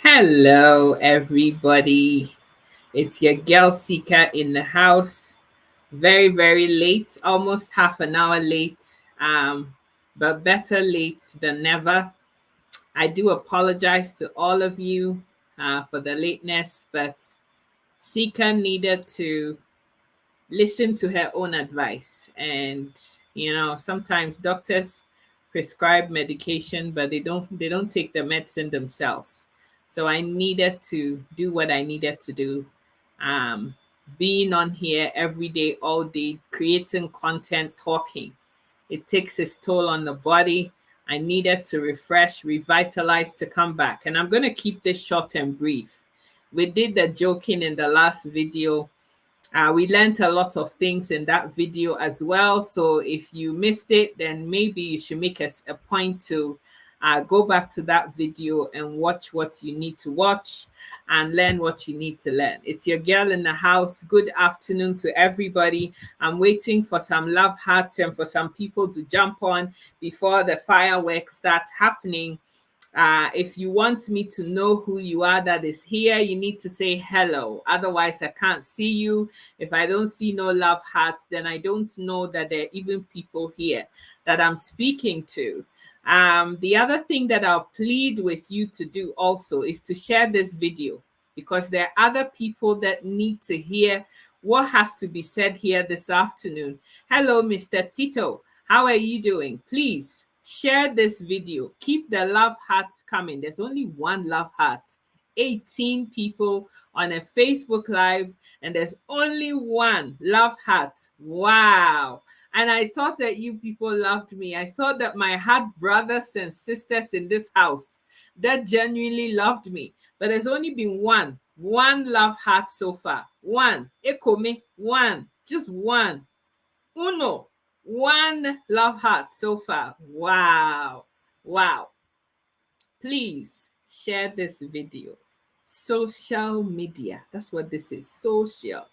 Hello, everybody. It's your girl Seeker in the house. Very, very late, almost half an hour late, but better late than never. I do apologize to all of you for the lateness, but Seeker needed to listen to her own advice. And sometimes doctors prescribe medication, but they don't take the medicine themselves. So I needed to do what I needed to do. Um, Being on here every day, all day, creating content, talking. It takes its toll on the body. I needed to refresh, revitalize to come back. And I'm going to keep this short and brief. We did the joking in the last video. We learned a lot of things in that video as well. So if you missed it, then maybe you should make a point to go back to that video and watch what you need to watch and learn what you need to learn. It's your girl in the house. Good afternoon to everybody. I'm waiting for some love hearts and for some people to jump on before the fireworks start happening. If you want me to know who you are that is here, you need to say hello. Otherwise, I can't see you. If I don't see no love hearts, then I don't know that there are even people here that I'm speaking to. The other thing that I'll plead with you to do also is to share this video, because there are other people that need to hear what has to be said here this afternoon. Hello, Mr. Tito. How are you doing? Please share this video. Keep the love hearts coming. There's only one love heart. 18 people on a Facebook Live, and there's only one love heart. Wow. And I thought that you people loved me. I thought that I had brothers and sisters in this house that genuinely loved me. But there's only been one love heart so far. One. Ekome. One. Just one. Uno. One love heart so far. Wow. Wow. Please share this video. Social media. That's what this is. Social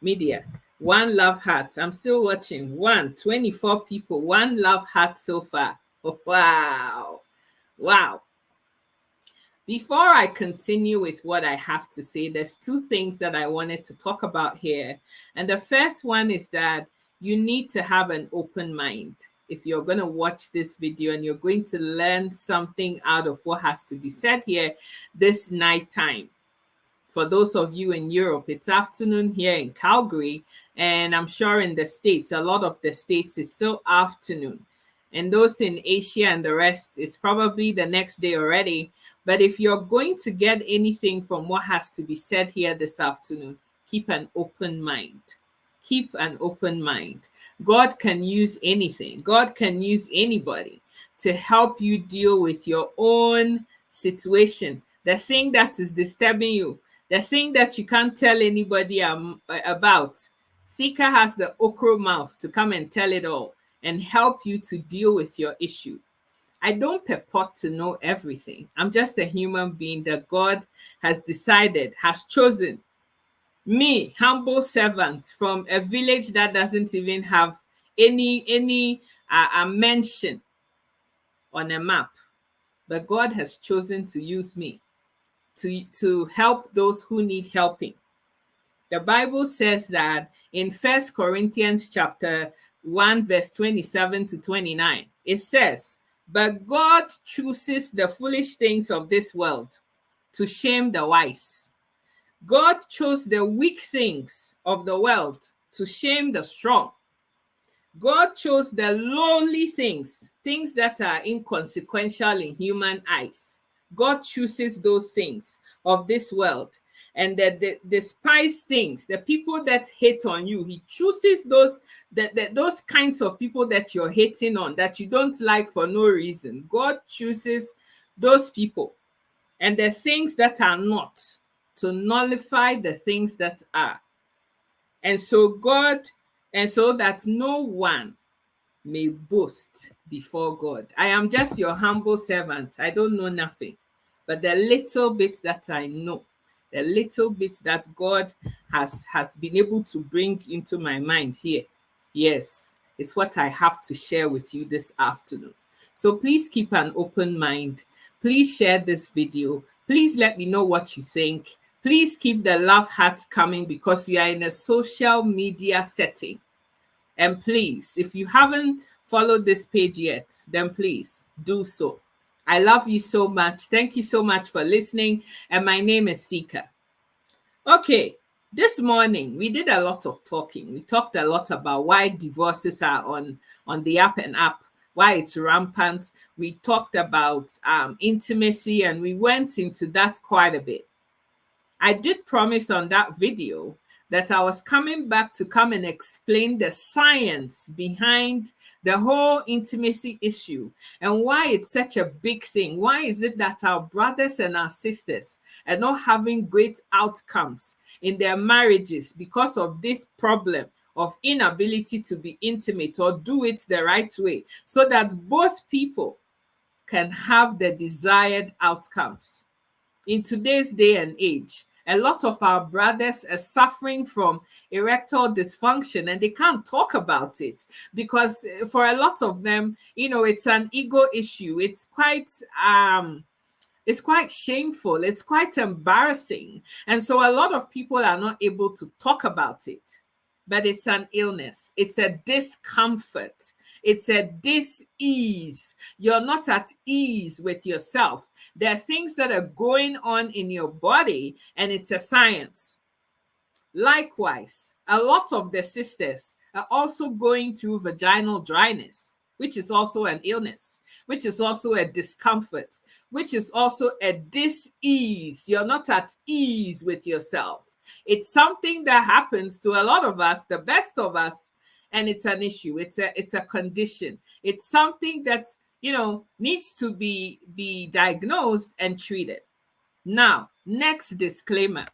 media. One love heart. I'm still watching. 24 people. One love heart so far. Wow. Wow. Before I continue with what I have to say, there's two things that I wanted to talk about here. And the first one is that you need to have an open mind. If you're going to watch this video and you're going to learn something out of what has to be said here this night time. For those of you in Europe, it's afternoon here in Calgary, and I'm sure in the States, a lot of the States is still afternoon. And those in Asia and the rest, is probably the next day already. But if you're going to get anything from what has to be said here this afternoon, keep an open mind. Keep an open mind. God can use anything. God can use anybody to help you deal with your own situation, the thing that is disturbing you, the thing that you can't tell anybody about. Seeker has the okra mouth to come and tell it all and help you to deal with your issue. I don't purport to know everything. I'm just a human being that God has decided, has chosen me, humble servant from a village that doesn't even have any mention on a map. But God has chosen to use me to help those who need helping. The Bible says that in 1 Corinthians chapter 1, verse 27 to 29, it says, "But God chooses the foolish things of this world to shame the wise. God chose the weak things of the world to shame the strong. God chose the lowly things, things that are inconsequential in human eyes. God chooses those things of this world. And the despised things, the people that hate on you, he chooses those kinds of people that you're hating on, that you don't like for no reason. God chooses those people and the things that are not, to nullify the things that are. And so that no one may boast before God. I am just your humble servant. I don't know nothing. But the little bit that I know, the little bit that God has been able to bring into my mind here, yes, it's what I have to share with you this afternoon. So please keep an open mind. Please share this video. Please let me know what you think. Please keep the love hearts coming because we are in a social media setting. And please, if you haven't followed this page yet, then please do so. I love you so much. Thank you so much for listening. And my name is Sika. Okay, this morning we did a lot of talking. We talked a lot about why divorces are on the up and up, why it's rampant. We talked about intimacy, and we went into that quite a bit. I did promise on that video that I was coming back to come and explain the science behind the whole intimacy issue and why it's such a big thing. Why is it that our brothers and our sisters are not having great outcomes in their marriages because of this problem of inability to be intimate or do it the right way, so that both people can have the desired outcomes? In today's day and age, a lot of our brothers are suffering from erectile dysfunction, and they can't talk about it because for a lot of them, it's an ego issue. It's quite shameful. It's quite embarrassing. And so a lot of people are not able to talk about it. But it's an illness. It's a discomfort. It's a dis-ease. You're not at ease with yourself. There are things that are going on in your body, and it's a science. Likewise, a lot of the sisters are also going through vaginal dryness, which is also an illness, which is also a discomfort, which is also a dis-ease. You're not at ease with yourself. It's something that happens to a lot of us, the best of us, and it's an issue. It's a condition. It's something that, needs to be diagnosed and treated. Now, next disclaimer.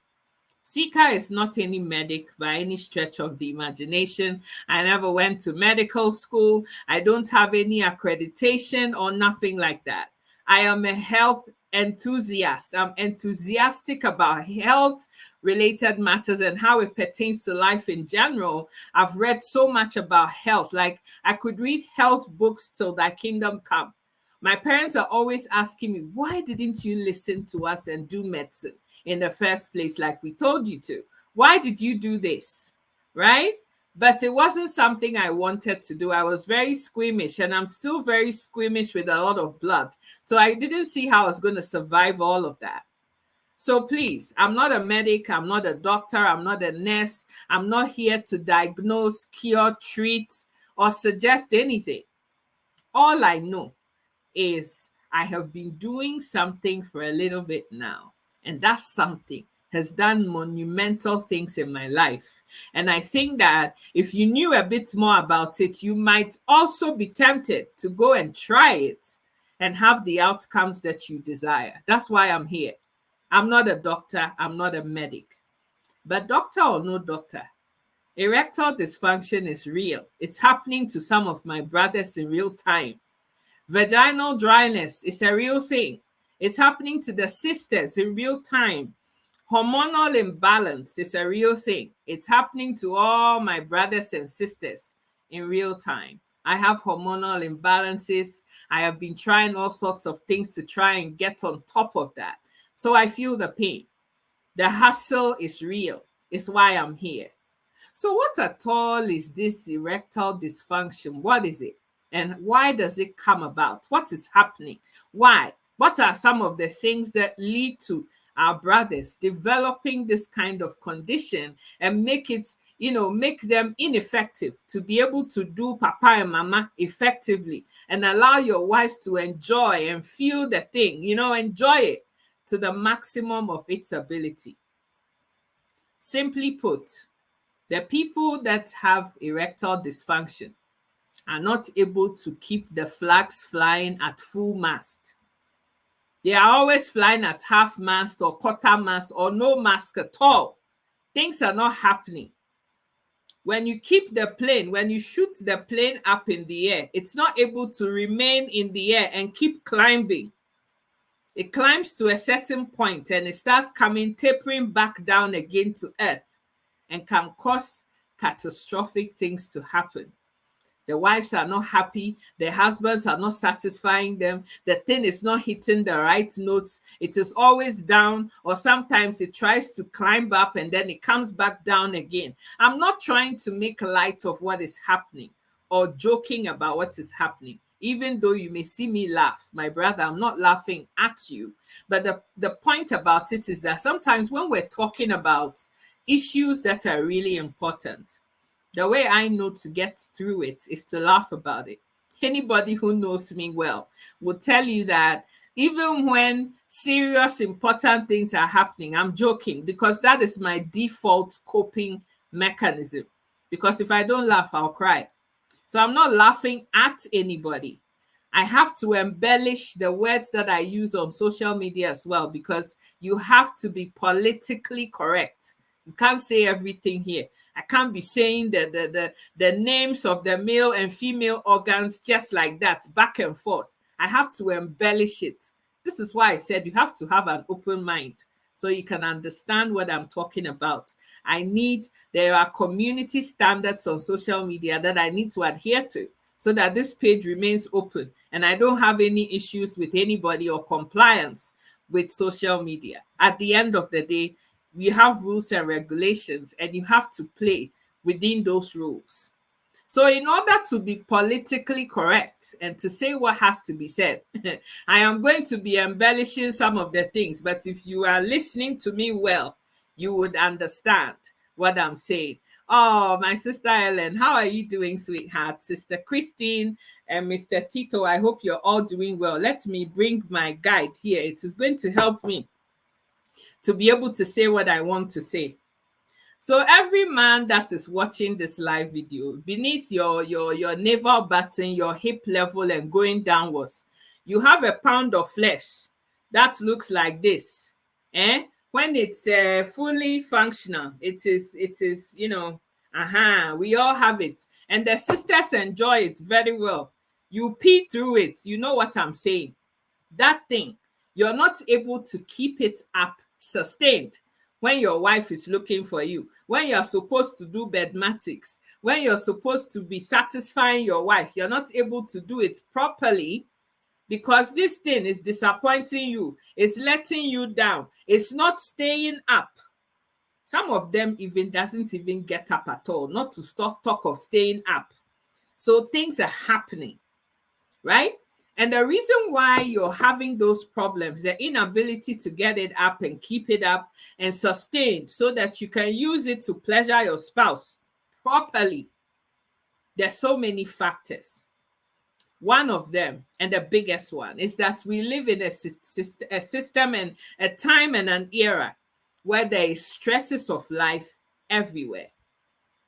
Sika is not any medic by any stretch of the imagination. I never went to medical school. I don't have any accreditation or nothing like that. I am a health enthusiast. I'm enthusiastic about health related matters and how it pertains to life in general. I've read so much about health. Like, I could read health books till thy kingdom come. My parents are always asking me, why didn't you listen to us and do medicine in the first place like we told you to? Why did you do this? Right? But it wasn't something I wanted to do. I was very squeamish, and I'm still very squeamish with a lot of blood. So I didn't see how I was going to survive all of that. So please, I'm not a medic. I'm not a doctor. I'm not a nurse. I'm not here to diagnose, cure, treat, or suggest anything. All I know is I have been doing something for a little bit now, and that something has done monumental things in my life. And I think that if you knew a bit more about it, you might also be tempted to go and try it and have the outcomes that you desire. That's why I'm here. I'm not a doctor. I'm not a medic. But doctor or no doctor, erectile dysfunction is real. It's happening to some of my brothers in real time. Vaginal dryness is a real thing. It's happening to the sisters in real time. Hormonal imbalance is a real thing. It's happening to all my brothers and sisters in real time. I have hormonal imbalances. I have been trying all sorts of things to try and get on top of that. So I feel the pain. The hustle is real. It's why I'm here. So what at all is this erectile dysfunction? What is it? And why does it come about? What is happening? Why? What are some of the things that lead to our brothers developing this kind of condition and make them ineffective to be able to do papa and mama effectively and allow your wives to enjoy and feel the thing, enjoy it to the maximum of its ability? Simply put, the people that have erectile dysfunction are not able to keep the flags flying at full mast. They are always flying at half mast or quarter mast or no mast at all. Things are not happening. When you shoot the plane up in the air, it's not able to remain in the air and keep climbing. It climbs to a certain point and it starts tapering back down again to earth and can cause catastrophic things to happen. The wives are not happy. The husbands are not satisfying them. The thing is not hitting the right notes. It is always down, or sometimes it tries to climb up and then it comes back down again. I'm not trying to make light of what is happening or joking about what is happening. Even though you may see me laugh, my brother, I'm not laughing at you. But the point about it is that sometimes when we're talking about issues that are really important, the way I know to get through it is to laugh about it. Anybody who knows me well will tell you that even when serious, important things are happening, I'm joking, because that is my default coping mechanism. Because if I don't laugh, I'll cry. So I'm not laughing at anybody. I have to embellish the words that I use on social media as well, because you have to be politically correct. You can't say everything here. I can't be saying the names of the male and female organs just like that, back and forth. I have to embellish it. This is why I said you have to have an open mind so you can understand what I'm talking about. There are community standards on social media that I need to adhere to so that this page remains open and I don't have any issues with anybody or compliance with social media. At the end of the day, we have rules and regulations and you have to play within those rules. So in order to be politically correct and to say what has to be said, I am going to be embellishing some of the things, but if you are listening to me well, you would understand what I'm saying. Oh, my sister Ellen, how are you doing, sweetheart? Sister Christine and Mr. Tito, I hope you're all doing well. Let me bring my guide here. It is going to help me to be able to say what I want to say. So every man that is watching this live video, beneath your navel button, your hip level and going downwards, you have a pound of flesh that looks like this. When it's fully functional, it is, we all have it. And the sisters enjoy it very well. You pee through it. You know what I'm saying? That thing, you're not able to keep it up sustained when your wife is looking for you, when you're supposed to do bedmatics, when you're supposed to be satisfying your wife, you're not able to do it properly because this thing is disappointing you, it's letting you down, it's not staying up. Some of them even doesn't even get up at all, not to talk of staying up. So things are happening, right? And the reason why you're having those problems, the inability to get it up and keep it up and sustain so that you can use it to pleasure your spouse properly, there's so many factors. One of them, and the biggest one, is that we live in a system and a time and an era where there is stresses of life everywhere.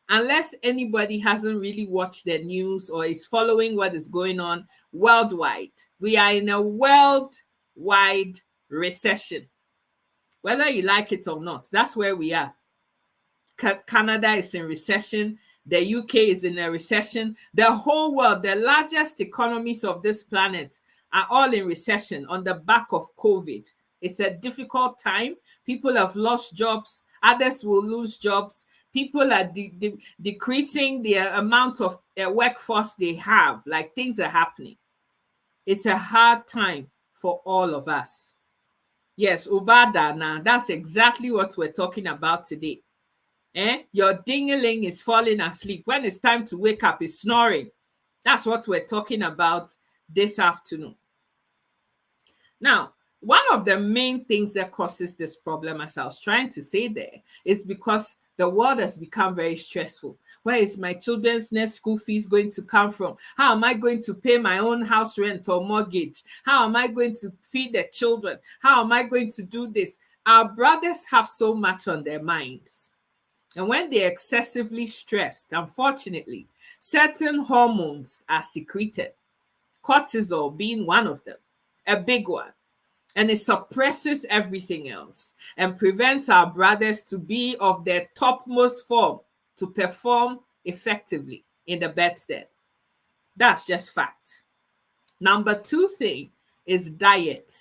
Unless anybody hasn't really watched the news or is following what is going on worldwide, we are in a worldwide recession. Whether you like it or not, that's where we are. Canada is in recession. The UK is in a recession. The whole world, the largest economies of this planet are all in recession on the back of COVID. It's a difficult time. People have lost jobs. Others will lose jobs. People are decreasing the amount of workforce they have. Like, things are happening. It's a hard time for all of us. Yes, Ubada, now that's exactly what we're talking about today. Your ding-a-ling is falling asleep. When it's time to wake up, it's snoring. That's what we're talking about this afternoon. Now, one of the main things that causes this problem, as I was trying to say there, is because the world has become very stressful. Where is my children's next school fees going to come from? How am I going to pay my own house rent or mortgage? How am I going to feed the children? How am I going to do this? Our brothers have so much on their minds. And when they're excessively stressed, unfortunately, certain hormones are secreted. Cortisol being one of them, a big one. And it suppresses everything else and prevents our brothers to be of their topmost form to perform effectively in the bedstead. That's just fact. Number 2 thing is diet.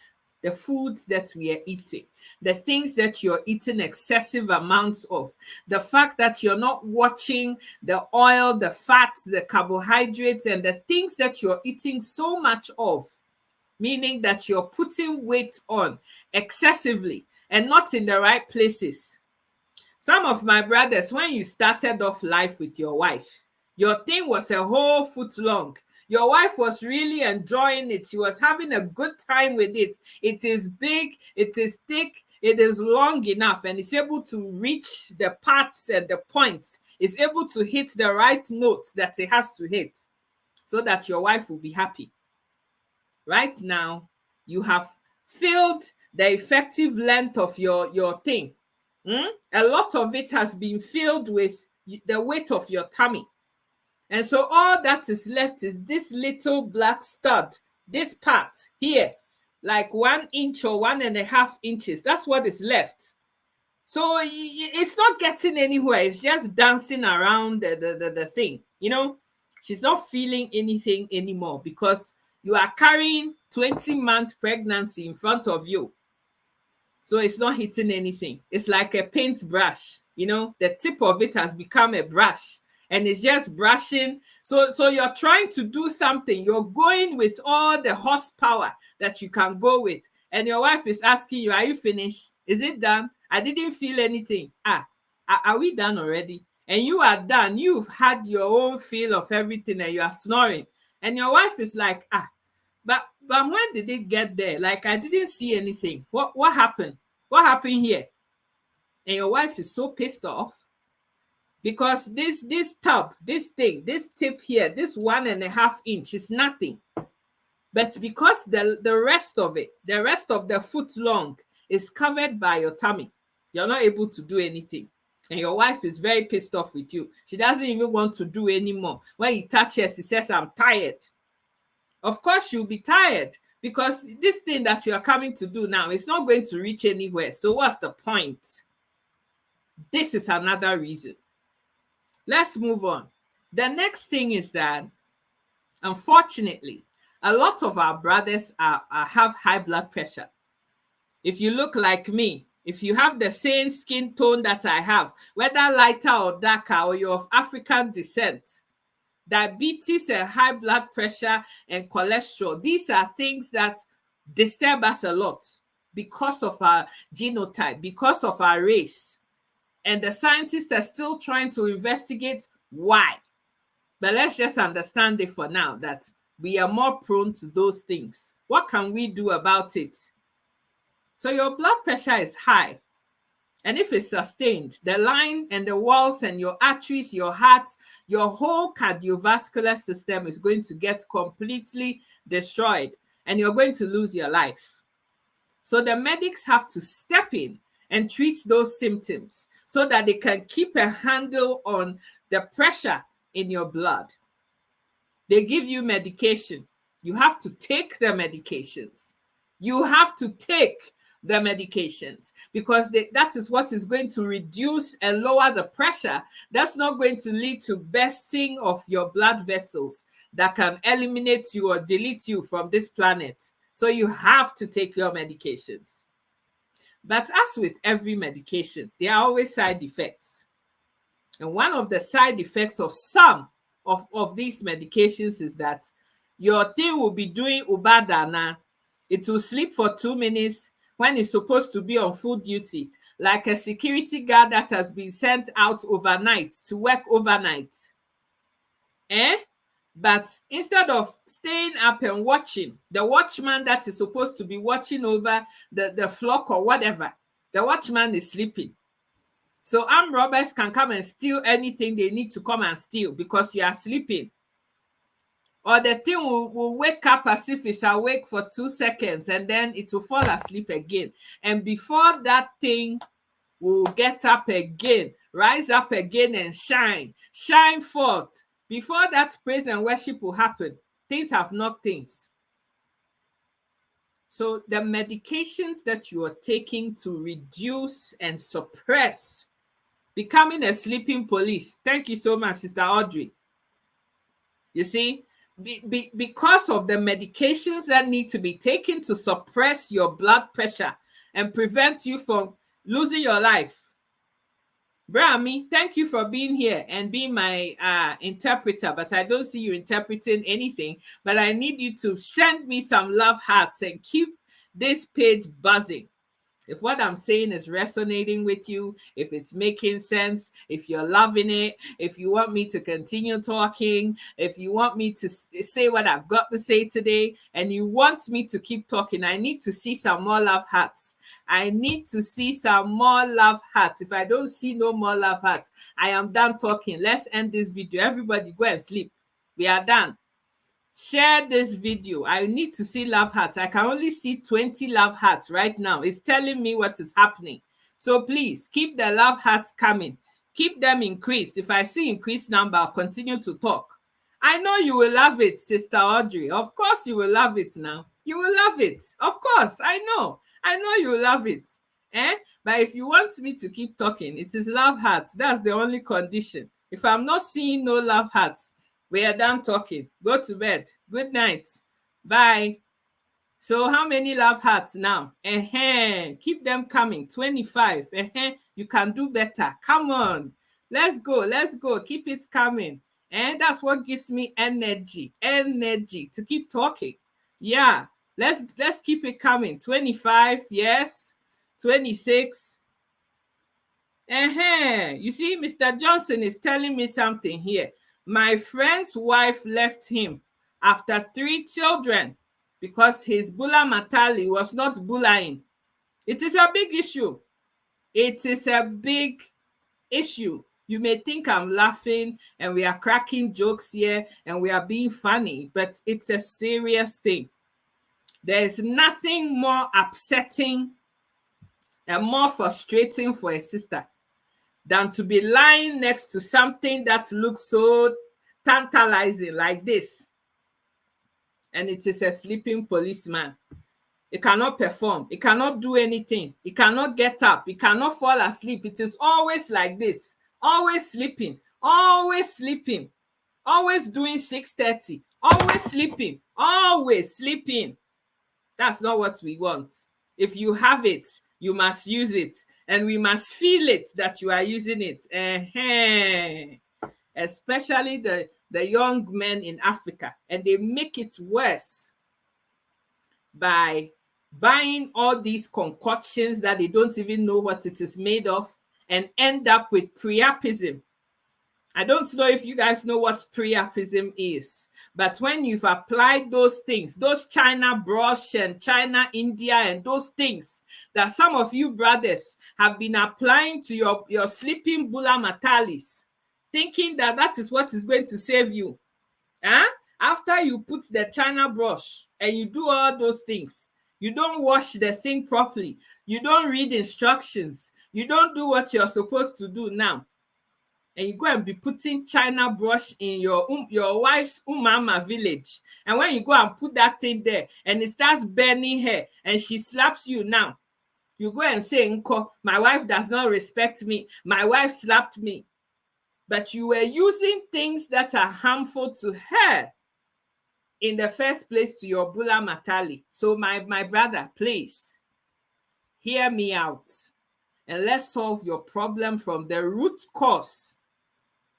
the foods that we are eating, the things that you're eating excessive amounts of, the fact that you're not watching the oil, the fats, the carbohydrates, and the things that you're eating so much of, meaning that you're putting weight on excessively and not in the right places. Some of my brothers, when you started off life with your wife, your thing was a whole foot long. Your wife was really enjoying it. She was having a good time with it. It is big, it is thick, it is long enough, and it's able to reach the parts and the points. It's able to hit the right notes that it has to hit so that your wife will be happy. Right now, you have filled the effective length of your thing. A lot of it has been filled with the weight of your tummy. And so all that is left is this little black stud, this part here, like 1 inch or 1.5 inches. That's what is left. So it's not getting anywhere. It's just dancing around the thing. She's not feeling anything anymore because you are carrying 20-month pregnancy in front of you. So it's not hitting anything. It's like a paintbrush, the tip of it has become a brush and it's just brushing. So you're trying to do something. You're going with all the horsepower that you can go with. And your wife is asking you, are you finished? Is it done? I didn't feel anything. Are we done already? And you are done. You've had your own feel of everything and you are snoring. And your wife is like, but when did it get there? Like, I didn't see anything. What happened? What happened here? And your wife is so pissed off because this tub, this thing, this tip here, this 1.5 inch is nothing. But because the rest of it, the rest of the foot long is covered by your tummy, you're not able to do anything. And your wife is very pissed off with you. She doesn't even want to do anymore. When you touch her, she says, I'm tired. Of course, you'll be tired because this thing that you are coming to do now is not going to reach anywhere. So what's the point? This is another reason. Let's move on. The next thing is that, unfortunately, a lot of our brothers have high blood pressure. If you look like me, if you have the same skin tone that I have, whether lighter or darker, or you're of African descent, diabetes and high blood pressure and cholesterol, these are things that disturb us a lot because of our genotype, because of our race. And the scientists are still trying to investigate why. But let's just understand it for now, that we are more prone to those things. What can we do about it? So your blood pressure is high. And if it's sustained, the line and the walls and your arteries, your heart, your whole cardiovascular system is going to get completely destroyed and you're going to lose your life. So the medics have to step in and treat those symptoms so that they can keep a handle on the pressure in your blood. They give you medication. You have to take the medications. You have to take the medications because that is what is going to reduce and lower the pressure. That's not going to lead to bursting of your blood vessels that can eliminate you or delete you from this planet. So you have to take your medications. But as with every medication, there are always side effects. And one of the side effects of some of these medications is that your thing will be doing ubadana. It will sleep for 2 minutes when it's supposed to be on full duty, like a security guard that has been sent out overnight to work overnight. But instead of staying up and watching, the watchman that is supposed to be watching over the flock or whatever, the watchman is sleeping. So armed robbers can come and steal anything they need to come and steal because you are sleeping. Or the thing will wake up as if it's awake for 2 seconds and then it will fall asleep again. And before that thing will get up again, rise up again and shine forth. Before that praise and worship will happen, things have knocked things. So the medications that you are taking to reduce and suppress becoming a sleeping police. Thank you so much, Sister Audrey. You see, because of the medications that need to be taken to suppress your blood pressure and prevent you from losing your life. Brami, thank you for being here and being my interpreter, but I don't see you interpreting anything. But I need you to send me some love hearts and keep this page buzzing. If what I'm saying is resonating with you, if it's making sense, if you're loving it, if you want me to continue talking, if you want me to say what I've got to say today, and you want me to keep talking, I need to see some more love hearts. I need to see some more love hearts. If I don't see no more love hearts, I am done talking. Let's end this video. Everybody go and sleep. We are done. Share this video. I need to see love hearts. I can only see 20 love hearts right now. It's telling me what is happening. So please keep the love hearts coming. Keep them increased. If I see increased number, I'll continue to talk. I know you will love it, Sister Audrey. Of course you will love it now. You will love it. Of course, I know. I know you will love it. But if you want me to keep talking, it is love hearts. That's the only condition. If I'm not seeing no love hearts, we are done talking. Go to bed. Good night. Bye. So how many love hearts now? Keep them coming. 25. You can do better. Come on. Let's go. Let's go. Keep it coming. And that's what gives me energy. Energy to keep talking. Yeah. Let's keep it coming. 25. Yes. 26. You see, Mr. Johnson is telling me something here. My friend's wife left him after 3 children because his Bula Matali was not bullying. It is a big issue. It is a big issue. You may think I'm laughing and we are cracking jokes here and we are being funny, but it's a serious thing. There is nothing more upsetting and more frustrating for a sister than to be lying next to something that looks so tantalizing like this. And it is a sleeping policeman. It cannot perform. It cannot do anything. It cannot get up. It cannot fall asleep. It is always like this. Always sleeping. Always sleeping. Always doing 6:30. Always sleeping. Always sleeping. That's not what we want. If you have it, you must use it. And we must feel it that you are using it. Especially the young men in Africa. And they make it worse by buying all these concoctions that they don't even know what it is made of and end up with priapism. I don't know if you guys know what priapism is, but when you've applied those things, those China brush and China India and those things that some of you brothers have been applying to your sleeping Bula Matalis, thinking that that is what is going to save you. After you put the China brush and you do all those things, you don't wash the thing properly, you don't read instructions, you don't do what you're supposed to do now, and you go and be putting China brush in your wife's umama village. And when you go and put that thing there and it starts burning her and she slaps you now, you go and say, Nko, my wife does not respect me. My wife slapped me. But you were using things that are harmful to her in the first place to your Bula Matali. So my brother, please, hear me out. And let's solve your problem from the root cause.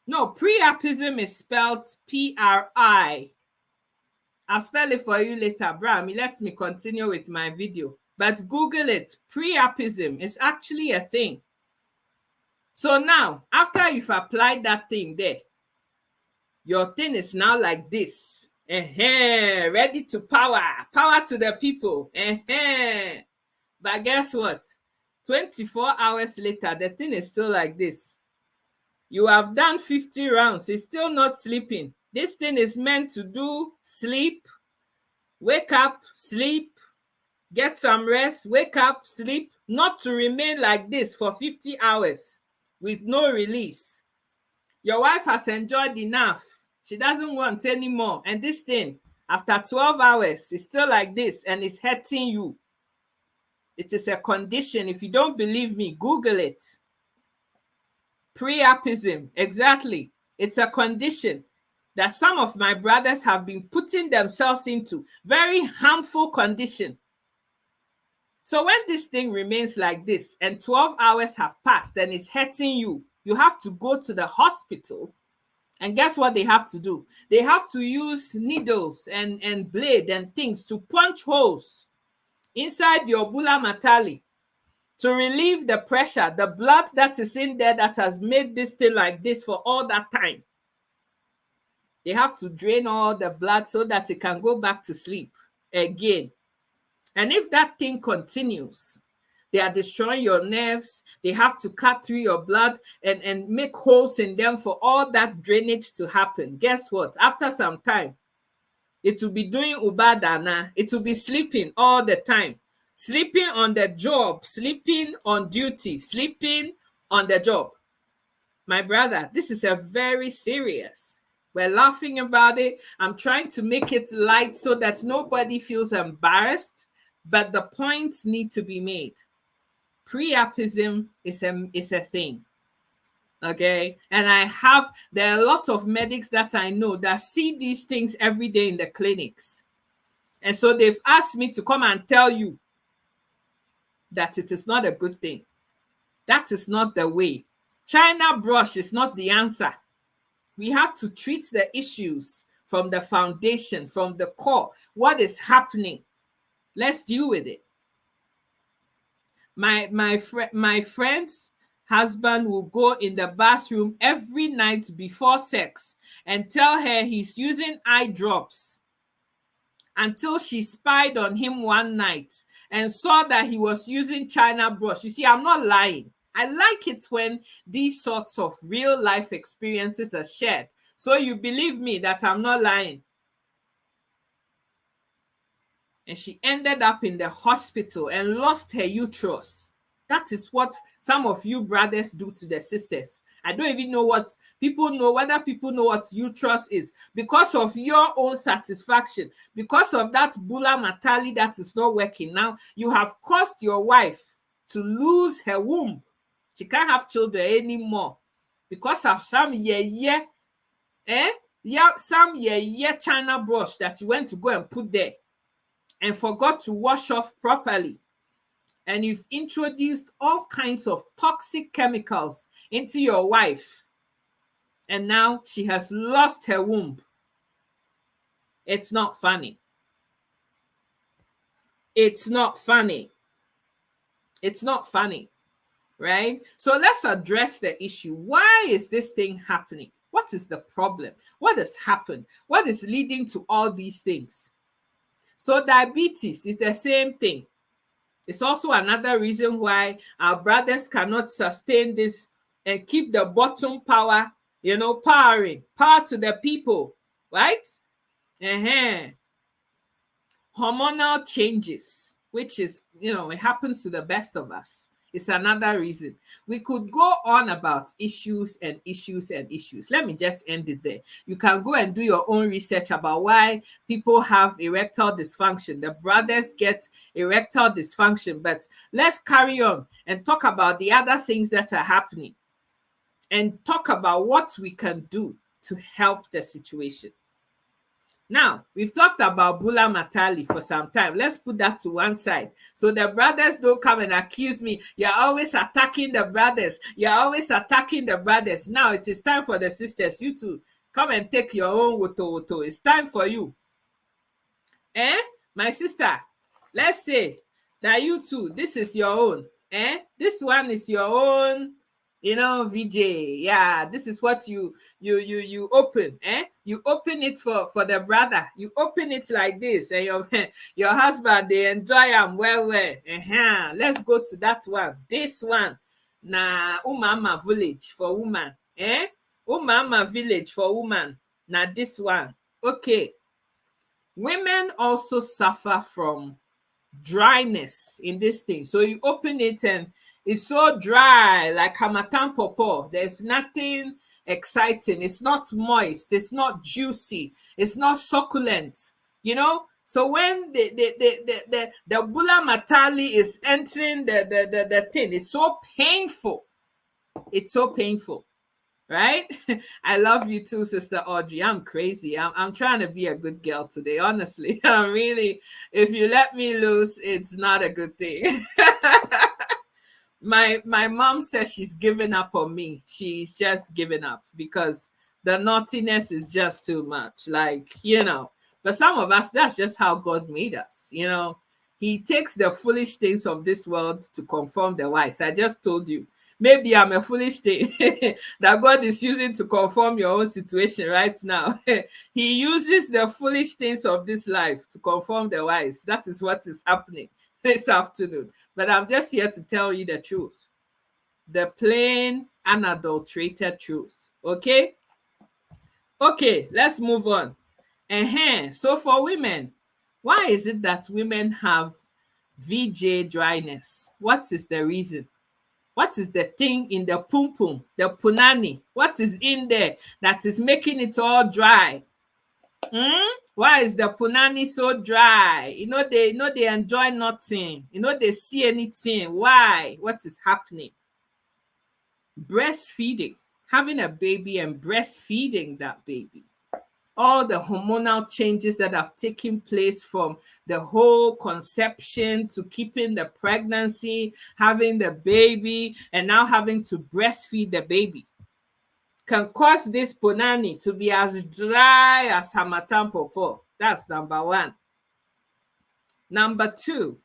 No, priapism is spelled P-R-I. I'll spell it for you later, Brami. Let me continue with my video. But Google it. Priapism is actually a thing. So now, after you've applied that thing there, your thing is now like this. Ready to power. Power to the people. But guess what? 24 hours later, the thing is still like this. You have done 50 rounds. It's still not sleeping. This thing is meant to do sleep, wake up, sleep, get some rest, wake up, sleep, not to remain like this for 50 hours with no release. Your wife has enjoyed enough. She doesn't want any more. And this thing, after 12 hours, is still like this and it's hurting you. It is a condition. If you don't believe me, Google it. Priapism, exactly. It's a condition. that some of my brothers have been putting themselves into very harmful condition. So when this thing remains like this and 12 hours have passed and it's hurting you, you have to go to the hospital. And guess what they have to do? They have to use needles and blade and things to punch holes inside your bulla matali to relieve the pressure, the blood that is in there that has made this thing like this for all that time. They have to drain all the blood so that it can go back to sleep again. And if that thing continues, they are destroying your nerves. They have to cut through your blood and make holes in them for all that drainage to happen. Guess what? After some time, it will be doing ubadana. It will be sleeping all the time. Sleeping on the job, sleeping on duty, sleeping on the job. My brother, this is a very serious. We're laughing about it. I'm trying to make it light so that nobody feels embarrassed, but the points need to be made. Priapism is a thing. Okay. And there are a lot of medics that I know that see these things every day in the clinics. And so they've asked me to come and tell you that it is not a good thing. That is not the way. China brush is not the answer. We have to treat the issues from the foundation, from the core. What is happening? Let's deal with it. My friend's husband will go in the bathroom every night before sex and tell her he's using eye drops until she spied on him one night and saw that he was using China brush. You see, I'm not lying. I like it when these sorts of real life experiences are shared. So you believe me that I'm not lying. And she ended up in the hospital and lost her uterus. That is what some of you brothers do to the sisters. I don't even know what people know, whether people know what uterus is. Because of your own satisfaction, because of that bulla matali that is not working now, you have caused your wife to lose her womb. She can't have children anymore because of some China brush that you went to go and put there and forgot to wash off properly. And you've introduced all kinds of toxic chemicals into your wife. And now she has lost her womb. It's not funny. It's not funny. It's not funny, right? So let's address the issue. Why is this thing happening? What is the problem? What has happened? What is leading to all these things? So diabetes is the same thing. It's also another reason why our brothers cannot sustain this and keep the bottom power, powering. Power to the people, right? Hormonal changes, which is, it happens to the best of us. It's another reason. We could go on about issues and issues and issues. Let me just end it there. You can go and do your own research about why people have erectile dysfunction. The brothers get erectile dysfunction, but let's carry on and talk about the other things that are happening and talk about what we can do to help the situation. Now, we've talked about bulla matali for some time. Let's put that to one side. So the brothers don't come and accuse me. You're always attacking the brothers. You're always attacking the brothers. Now it is time for the sisters. You two, come and take your own woto. It's time for you. My sister, let's say that you two, this is your own. This one is your own, VJ. Yeah, this is what you open. You open it for the brother. You open it like this, and your husband, they enjoy them well. Let's go to that one. This one, na Umama village for woman. Umama village for woman. Now this one. Okay. Women also suffer from dryness in this thing. So you open it and it's so dry, like Hamatan Popo. There's nothing exciting. It's not moist. It's not juicy. It's not succulent. So when the bulla matali is entering the thing, it's so painful. It's so painful, right? I love you too, Sister Audrey. I'm crazy. I'm trying to be a good girl today, honestly. I'm really, if you let me loose, it's not a good thing. My mom says she's given up on me. She's just given up because the naughtiness is just too much. Like, but some of us, that's just how God made us. He takes the foolish things of this world to conform the wise. I just told you. Maybe I'm a foolish thing that God is using to conform your own situation right now. He uses the foolish things of this life to conform the wise. That is what is happening this afternoon. But I'm just here to tell you the truth. The plain, unadulterated truth. Okay? Okay, let's move on. So for women, why is it that women have VJ dryness? What is the reason? What is the thing in the pum pum, the punani? What is in there that is making it all dry? Why is the punani so dry? They enjoy nothing. They see anything. Why? What is happening? Breastfeeding, having a baby and breastfeeding that baby. All the hormonal changes that have taken place from the whole conception to keeping the pregnancy, having the baby, and now having to breastfeed the baby can cause this punani to be as dry as Harmattan pawpaw. That's number one. Number two,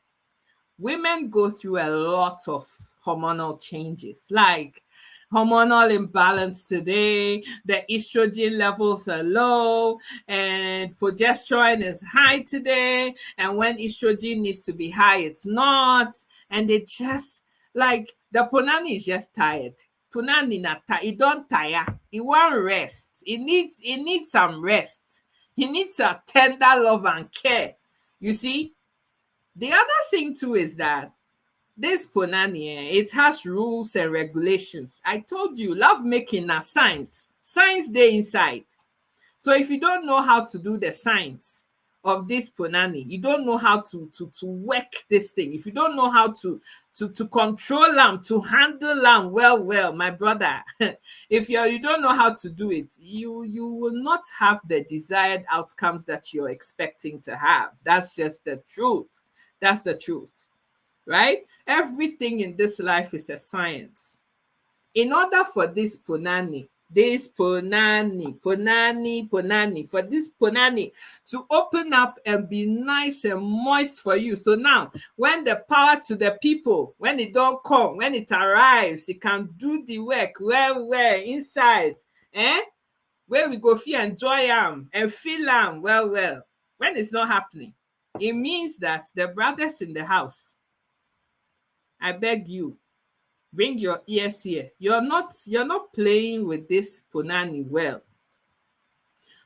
women go through a lot of hormonal changes, like hormonal imbalance today, the estrogen levels are low, and progesterone is high today. And when estrogen needs to be high, it's not. And it just, like, the punani is just tired. Punani it don't tire. It won't rest. It needs some rest. He needs a tender love and care. You see? The other thing too is that this punani, it has rules and regulations. I told you, love making na science. Science dey inside. So if you don't know how to do the science of this punani, you don't know how to work this thing. If you don't know how to control them, to handle them well, my brother, if you don't know how to do it, you will not have the desired outcomes that you're expecting to have. That's just the truth. That's the truth, right? Everything in this life is a science. In order for this punani, for this punani to open up and be nice and moist for you. So now, when the power to the people, when it don't come, when it arrives, it can do the work well inside. Where we go feel enjoy them and feel them well. When it's not happening, it means that the brothers in the house, I beg you, bring your ears here. You're not playing with this punani well,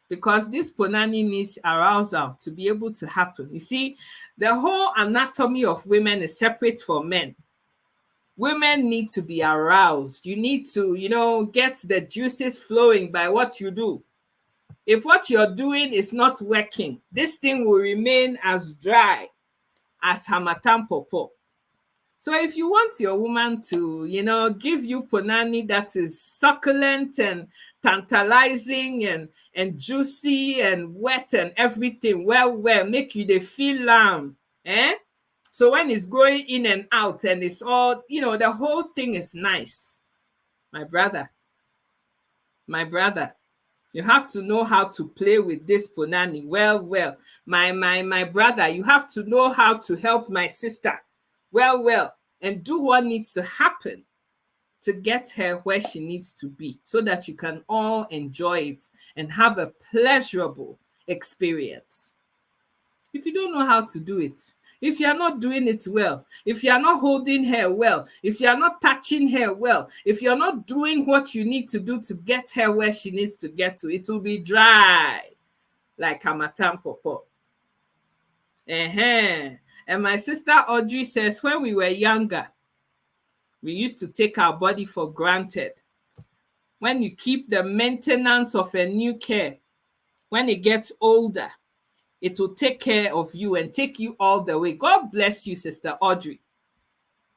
because this punani needs arousal to be able to happen. You see, the whole anatomy of women is separate from men. Women need to be aroused. You need to, get the juices flowing by what you do. If what you're doing is not working, this thing will remain as dry as Harmattan pawpaw. So if you want your woman to, give you punani that is succulent and tantalizing and juicy and wet and everything, well, make you dey feel so when it's going in and out and it's all, the whole thing is nice. My brother, you have to know how to play with this punani well. My brother, you have to know how to help my sister well, and do what needs to happen to get her where she needs to be, so that you can all enjoy it and have a pleasurable experience. If you don't know how to do it, if you are not doing it well, if you are not holding her well, if you are not touching her well, if you're not doing what you need to do to get her where she needs to get to, it will be dry like Harmattan pawpaw. And my sister Audrey says, when we were younger, we used to take our body for granted. When you keep the maintenance of a new care, when it gets older, it will take care of you and take you all the way. God bless you, Sister Audrey.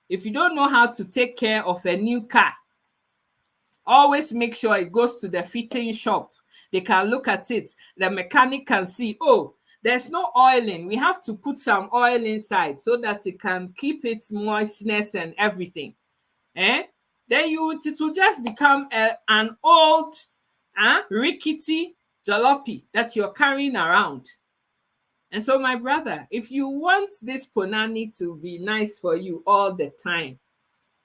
If you don't know how to take care of a new car, Always make sure it goes to the fitting shop. They can look at it. The mechanic can see, oh, there's no oiling. We have to put some oil inside so that it can keep its moistness and everything. Then it will just become an old rickety jalopy that you're carrying around. And so, my brother, if you want this punani to be nice for you all the time,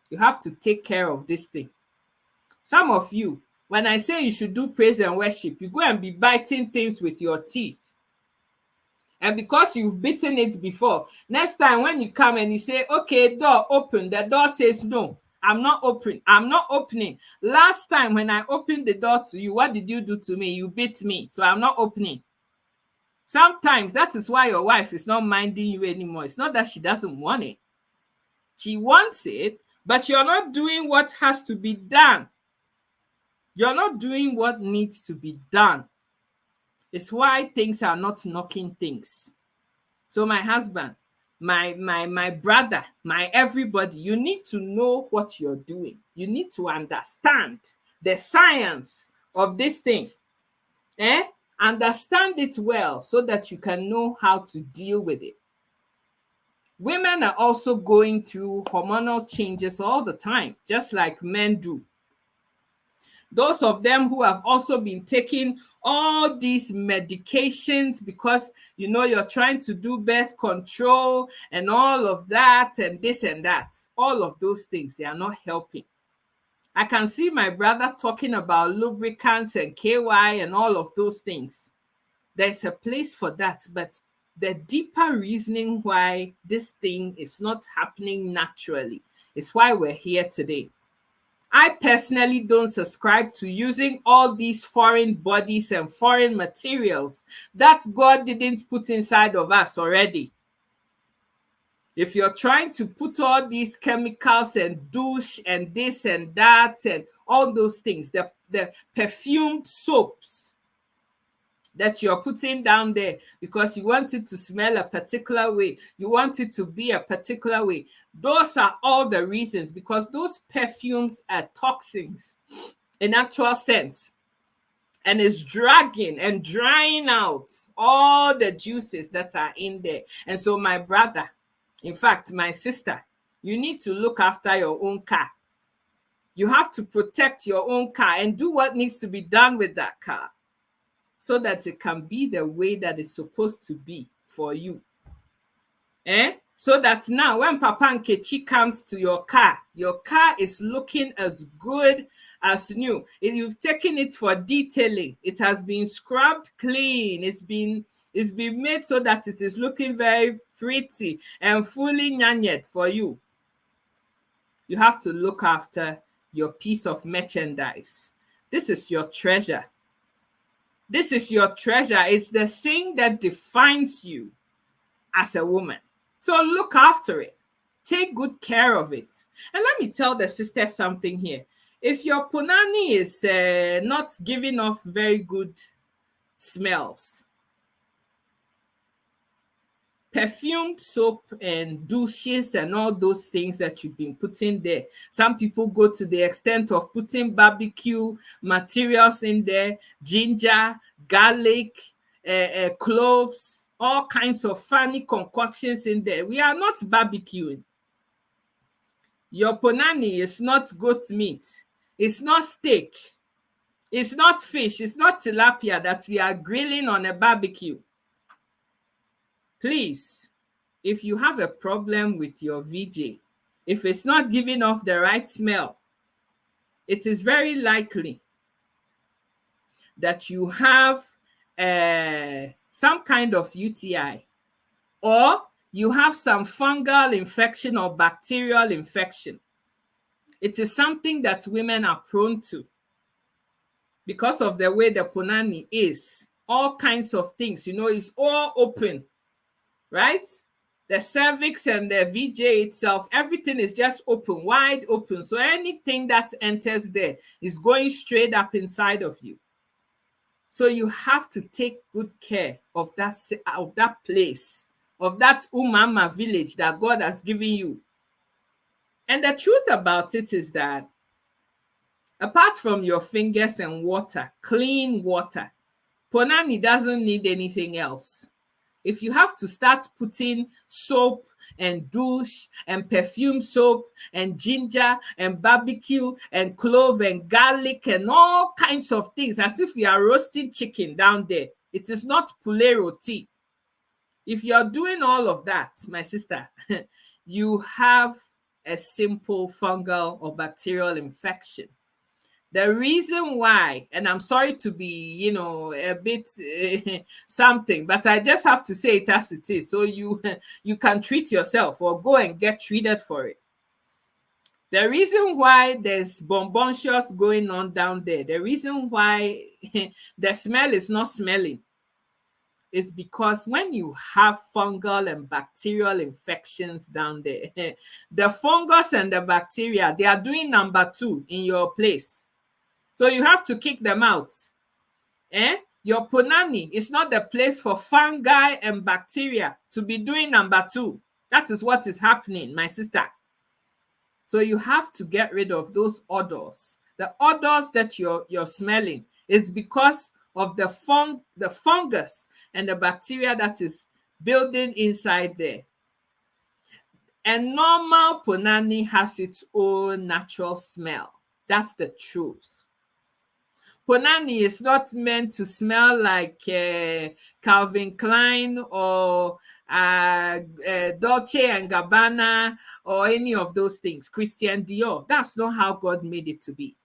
you have to take care of this thing. Some of you, when I say you should do praise and worship, you go and be biting things with your teeth. And because you've bitten it before, next time when you come and you say, okay, door open, the door says, no, I'm not opening. I'm not opening. Last time when I opened the door to you, what did you do to me? You bit me. So I'm not opening. Sometimes that is why your wife is not minding you anymore. It's not that she doesn't want it. She wants it, but you're not doing what has to be done. You're not doing what needs to be done. It's why things are not knocking things. So my husband, my brother, my everybody, you need to know what you're doing. You need to understand the science of this thing. Understand it well so that you can know how to deal with it. Women are also going through hormonal changes all the time, just like men do. Those of them who have also been taking all these medications because, you're trying to do birth control and all of that and this and that. All of those things, they are not helping. I can see my brother talking about lubricants and KY and all of those things. There's a place for that, but the deeper reasoning why this thing is not happening naturally is why we're here today. I personally don't subscribe to using all these foreign bodies and foreign materials that God didn't put inside of us already. If you're trying to put all these chemicals and douche and this and that and all those things, the perfumed soaps that you're putting down there because you want it to smell a particular way, you want it to be a particular way, those are all the reasons, because those perfumes are toxins in actual sense, and it's dragging and drying out all the juices that are in there. And so my brother, in fact, my sister, you need to look after your own car. You have to protect your own car and do what needs to be done with that car so that it can be the way that it's supposed to be for you. So that now when Papa Nkechi comes to your car is looking as good as new. You've taken it for detailing. It has been scrubbed clean. It's been made so that it is looking very pretty and fully nyanyet for you. You have to look after your piece of merchandise. This is your treasure. This is your treasure. It's the thing that defines you as a woman. So look after it. Take good care of it. And let me tell the sister something here. If your punani is not giving off very good smells, perfumed soap and douches and all those things that you've been putting there. Some people go to the extent of putting barbecue materials in there, ginger, garlic, cloves, all kinds of funny concoctions in there. We are not barbecuing. Your punani is not goat meat. It's not steak. It's not fish. It's not tilapia that we are grilling on a barbecue. Please, if you have a problem with your VJ, if it's not giving off the right smell, it is very likely that you have some kind of UTI, or you have some fungal infection or bacterial infection. It is something that women are prone to because of the way the punani is. All kinds of things, it's all open, right? The cervix and the VJ itself, everything is just open, wide open. So anything that enters there is going straight up inside of you. So you have to take good care of that place, of that Umama village that God has given you. And the truth about it is that Apart from your fingers and water, clean water, Ponani doesn't need anything else. If you have to start putting soap and douche and perfume soap and ginger and barbecue and clove and garlic and all kinds of things, as if you are roasting chicken down there, it is not poulet roti. If you're doing all of that, my sister, you have a simple fungal or bacterial infection. The reason why, and I'm sorry to be, a bit something, but I just have to say it as it is, so you can treat yourself or go and get treated for it. The reason why there's bombontious going on down there, the reason why the smell is not smelling, is because when you have fungal and bacterial infections down there, the fungus and the bacteria, they are doing number 2 in your place. So you have to kick them out. Your Ponani is not the place for fungi and bacteria to be doing number 2. That is what is happening, my sister. So you have to get rid of those odors. The odors that you're smelling is because of the fungus and the bacteria that is building inside there. And normal Ponani has its own natural smell. That's the truth. Ponani is not meant to smell like Calvin Klein or Dolce and Gabbana or any of those things, Christian Dior. That's not how God made it to be.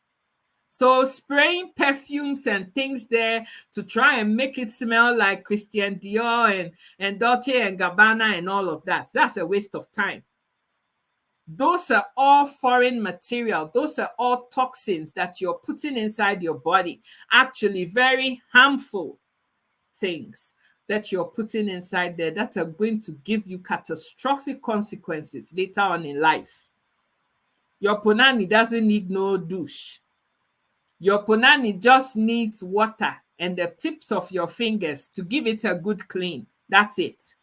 So spraying perfumes and things there to try and make it smell like Christian Dior and Dolce and Gabbana and all of that, that's a waste of time. Those are all foreign material. Those are all toxins that you're putting inside your body. Actually, very harmful things that you're putting inside there that are going to give you catastrophic consequences later on in life. Your Ponani doesn't need no douche. Your Ponani just needs water and the tips of your fingers to give it a good clean. That's it.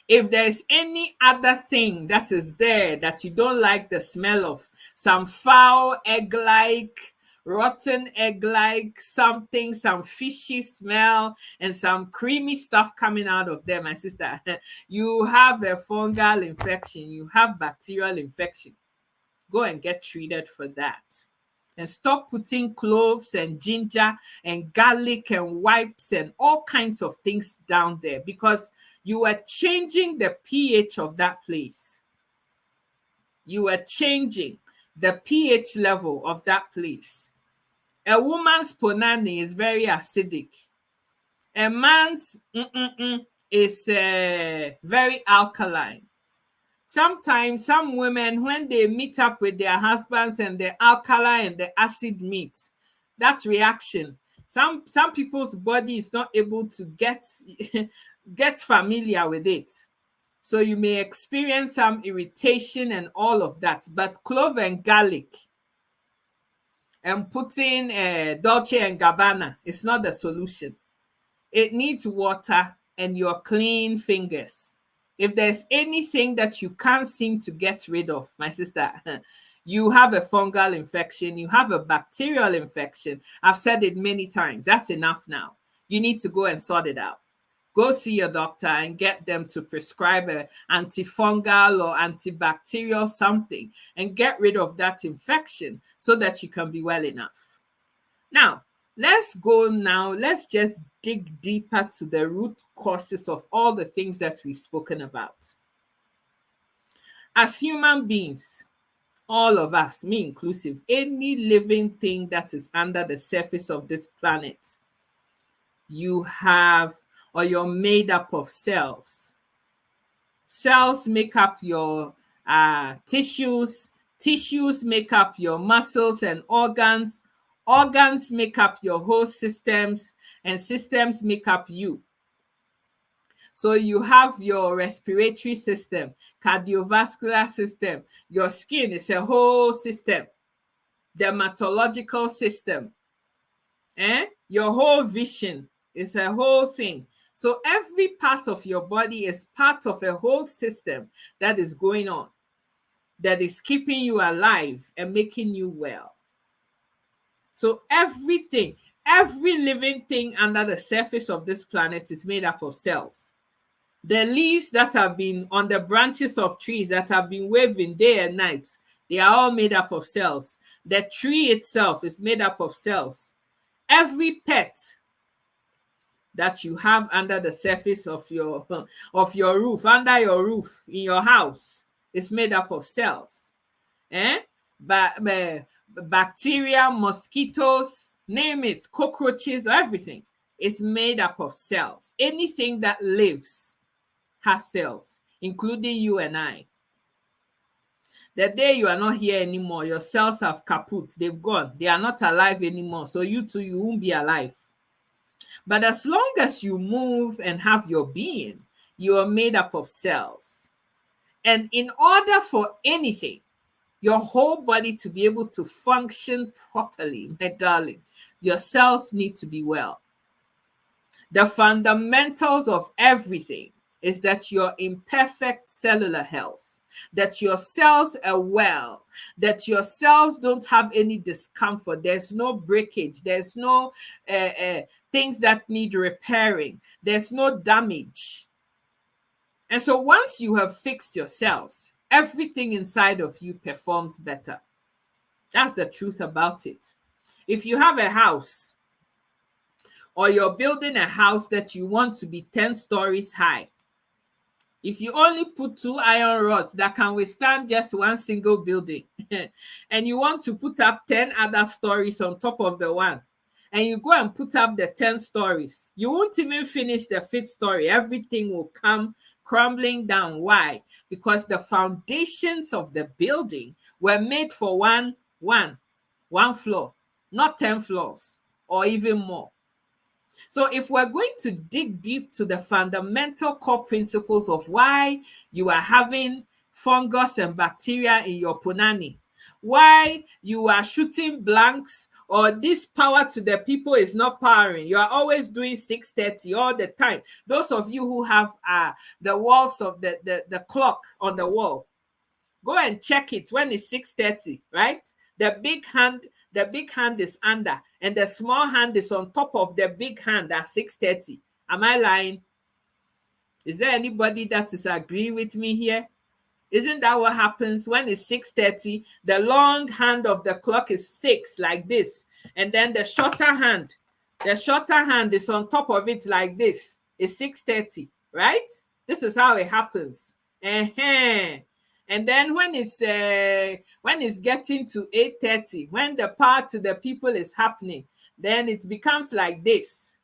If there's any other thing that is there that you don't like the smell of, some foul egg-like, rotten egg-like something, some fishy smell, and some creamy stuff coming out of there, my sister, you have a fungal infection, you have bacterial infection. Go and get treated for that. And stop putting cloves and ginger and garlic and wipes and all kinds of things down there, because you are changing the pH of that place. You are changing the pH level of that place. A woman's Ponani is very acidic. A man's is very alkaline. Sometimes some women, when they meet up with their husbands and the alkali and the acid meet, that reaction, some people's body is not able to get familiar with it. So you may experience some irritation and all of that. But clove and garlic and putting Dolce and Gabbana is not the solution. It needs water and your clean fingers. If there's anything that you can't seem to get rid of, my sister, you have a fungal infection, you have a bacterial infection. I've said it many times. That's enough now. You need to go and sort it out. Go see your doctor and get them to prescribe an antifungal or antibacterial something and get rid of that infection so that you can be well enough. Now, let's just dig deeper to the root causes of all the things that we've spoken about. As human beings, all of us, me inclusive, any living thing that is under the surface of this planet, you're made up of cells. Cells make up your tissues. Tissues make up your muscles and organs. Organs make up your whole systems, and systems make up you. So you have your respiratory system, cardiovascular system. Your skin is a whole system. Dermatological system. Your whole vision is a whole thing. So every part of your body is part of a whole system that is going on, that is keeping you alive and making you well. So everything, every living thing under the surface of this planet is made up of cells. The leaves that have been on the branches of trees that have been waving day and night, they are all made up of cells. The tree itself is made up of cells. Every pet that you have under the surface of your roof, under your roof, in your house, is made up of cells. Bacteria, mosquitoes, name it, cockroaches, everything is made up of cells. Anything that lives has cells, including you and I. The day you are not here anymore, your cells have kaput. They've gone. They are not alive anymore. So you too, you won't be alive. But as long as you move and have your being, you are made up of cells. And in order for anything, your whole body to be able to function properly, my darling, your cells need to be well. The fundamentals of everything is that you're in perfect cellular health, that your cells are well, that your cells don't have any discomfort. There's no breakage. There's no things that need repairing. There's no damage. And so once you have fixed your cells, everything inside of you performs better. That's the truth about it. If you have a house, or you're building a house that you want to be 10 stories high, if you only put 2 iron rods that can withstand just one single building, and you want to put up 10 other stories on top of the one, and you go and put up the 10 stories, you won't even finish the 5th story. Everything will come crumbling down. Why? Because the foundations of the building were made for one floor, not 10 floors or even more. So if we're going to dig deep to the fundamental core principles of why you are having fungus and bacteria in your punani, why you are shooting blanks, or this power to the people is not powering, you are always doing 6:30 all the time. Those of you who have the walls of the clock on the wall, go and check it when it's 6:30, right? The big hand is under, and the small hand is on top of the big hand at 6:30. Am I lying? Is there anybody that is agreeing with me here? Isn't that what happens when it's 6:30? The long hand of the clock is 6, like this, and then the shorter hand is on top of it like this. It's 6:30, right? This is how it happens. And then when it's getting to 8:30, when the power to the people is happening, then it becomes like this.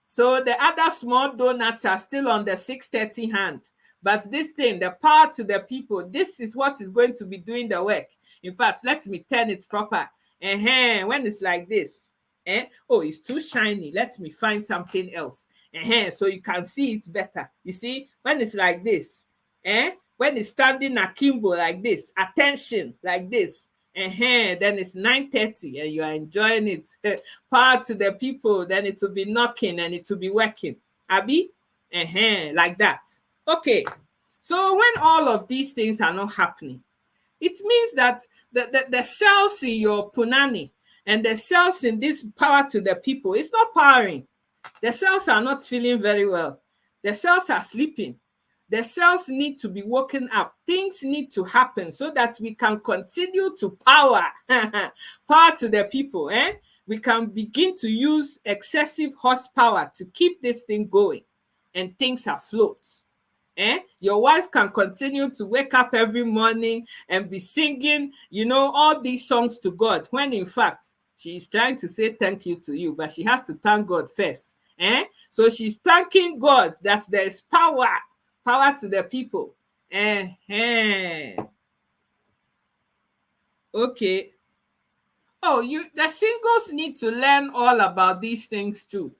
So the other small donuts are still on the 6:30 hand. But this thing, the power to the people, this is what is going to be doing the work. In fact, let me turn it proper. When it's like this, oh, it's too shiny. Let me find something else. So you can see it better. You see, when it's like this, when it's standing akimbo like this, attention like this, then it's 9:30 and you are enjoying it. Power to the people, then it will be knocking and it will be working. Abi, like that. Okay, so when all of these things are not happening, it means that the cells in your punani and the cells in this power to the people, it's not powering. The cells are not feeling very well. The cells are sleeping. The cells need to be woken up. Things need to happen so that we can continue to power to the people. We can begin to use excessive horsepower to keep this thing going, and things are afloat. Your wife can continue to wake up every morning and be singing, all these songs to God, when in fact, she is trying to say thank you to you, but she has to thank God first. So she's thanking God that there is power to the people. Okay. Oh, the singles need to learn all about these things too.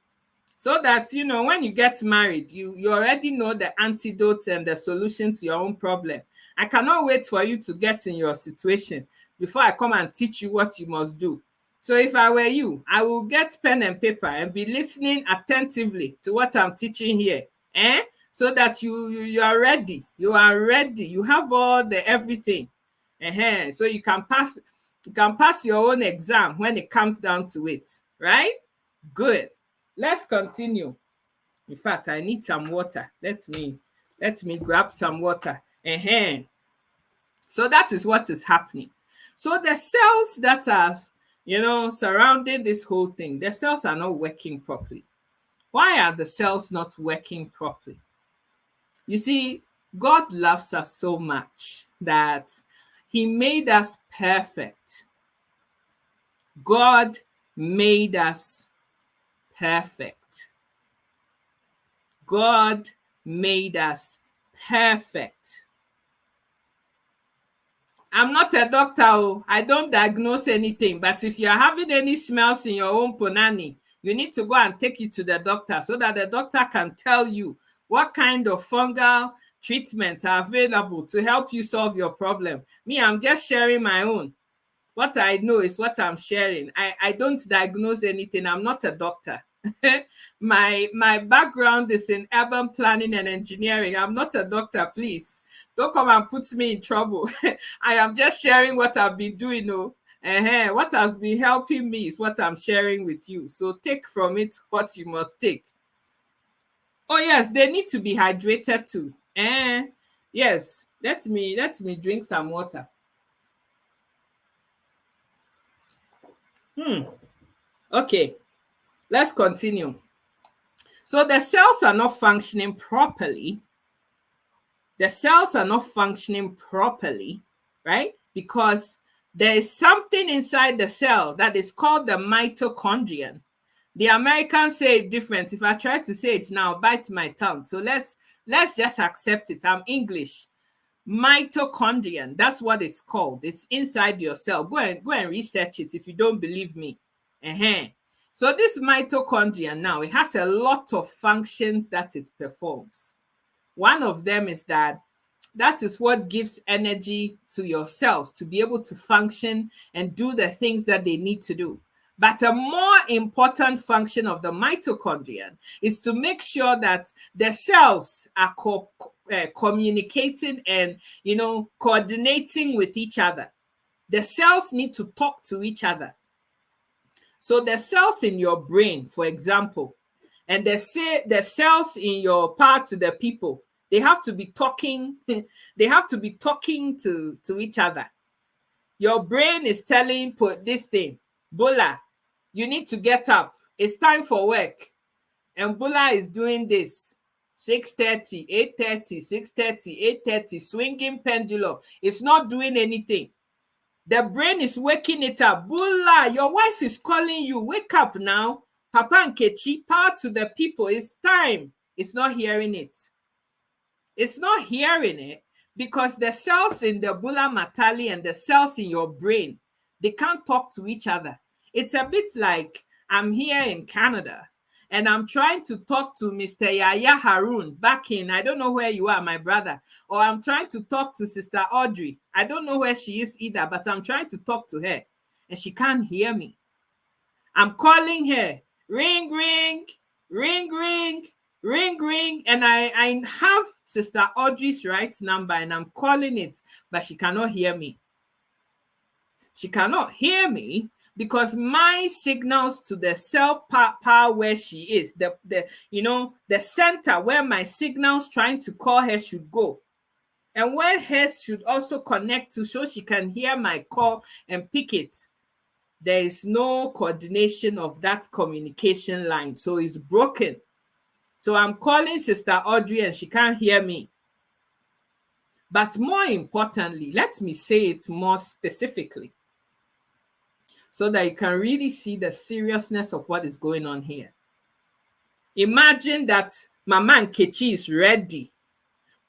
So that, when you get married, you already know the antidotes and the solution to your own problem. I cannot wait for you to get in your situation before I come and teach you what you must do. So if I were you, I will get pen and paper and be listening attentively to what I'm teaching here. So that you are ready. You are ready. You have all the everything. So you can pass You can pass your own exam when it comes down to it, right? Good. Let's continue. In fact, I need some water. Let me grab some water. So that is what is happening. So the cells that are, surrounding this whole thing, the cells are not working properly. Why are the cells not working properly? You see, God loves us so much that he made us perfect. God made us perfect. God made us perfect. I'm not a doctor. I don't diagnose anything. But if you're having any smells in your own punani, you need to go and take it to the doctor so that the doctor can tell you what kind of fungal treatments are available to help you solve your problem. Me, I'm just sharing my own. What I know is what I'm sharing. I don't diagnose anything. I'm not a doctor. My background is in urban planning and engineering. I'm not a doctor, please. Don't come and put me in trouble. I am just sharing what I've been doing. What has been helping me is what I'm sharing with you. So take from it what you must take. Oh yes, they need to be hydrated too. Yes, let me drink some water. Okay, let's continue. So the cells are not functioning properly. The cells are not functioning properly, right? Because there is something inside the cell that is called the mitochondrion. The Americans say it different. If I try to say it now, I'll bite my tongue. So let's just accept it. I'm English. Mitochondrion, that's what it's called. It's inside your cell. Go and research it if you don't believe me. So this mitochondrion now, it has a lot of functions that it performs. One of them is that is what gives energy to your cells to be able to function and do the things that they need to do. But a more important function of the mitochondrion is to make sure that the cells are communicating and, coordinating with each other. The cells need to talk to each other. So the cells in your brain, for example, and the cells in your power to the people, they have to be talking. They have to be talking to each other. Your brain is telling this thing, Bola, you need to get up. It's time for work. And Bola is doing this. 6:30, 8:30, 6:30, 8:30, swinging pendulum. It's not doing anything. The brain is waking it up. Bola, your wife is calling you. Wake up now. Papa Nkechi, power to the people. It's time. It's not hearing it. It's not hearing it because the cells in the bulla matali and the cells in your brain, they can't talk to each other. It's a bit like I'm here in Canada and I'm trying to talk to Mr. Yaya Haroon back in, I don't know where you are, my brother, or I'm trying to talk to Sister Audrey. I don't know where she is either, but I'm trying to talk to her and she can't hear me. I'm calling her. Ring, ring, ring, ring, ring, ring. And I have Sister Audrey's right number and I'm calling it, but she cannot hear me. She cannot hear me because my signals to the cell power where she is, the center where my signals trying to call her should go. And where hers should also connect to so she can hear my call and pick it. There is no coordination of that communication line. So it's broken. So I'm calling Sister Audrey and she can't hear me. But more importantly, let me say it more specifically so that you can really see the seriousness of what is going on here. Imagine that Mama Nkechi is ready.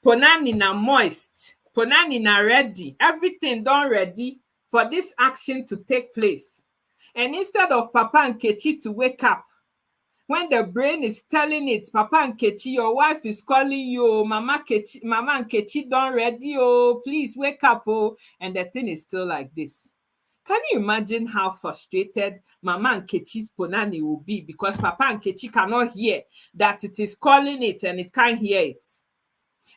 Ponani na moist. Ponani na ready. Everything done ready for this action to take place. And instead of Papa Nkechi to wake up, when the brain is telling it, Papa Nkechi, your wife is calling you, Mama Nkechi done ready, oh, please wake up, oh, and the thing is still like this. Can you imagine how frustrated Mama Nkechi's Ponani will be because Papa Nkechi cannot hear that it is calling it and it can't hear it?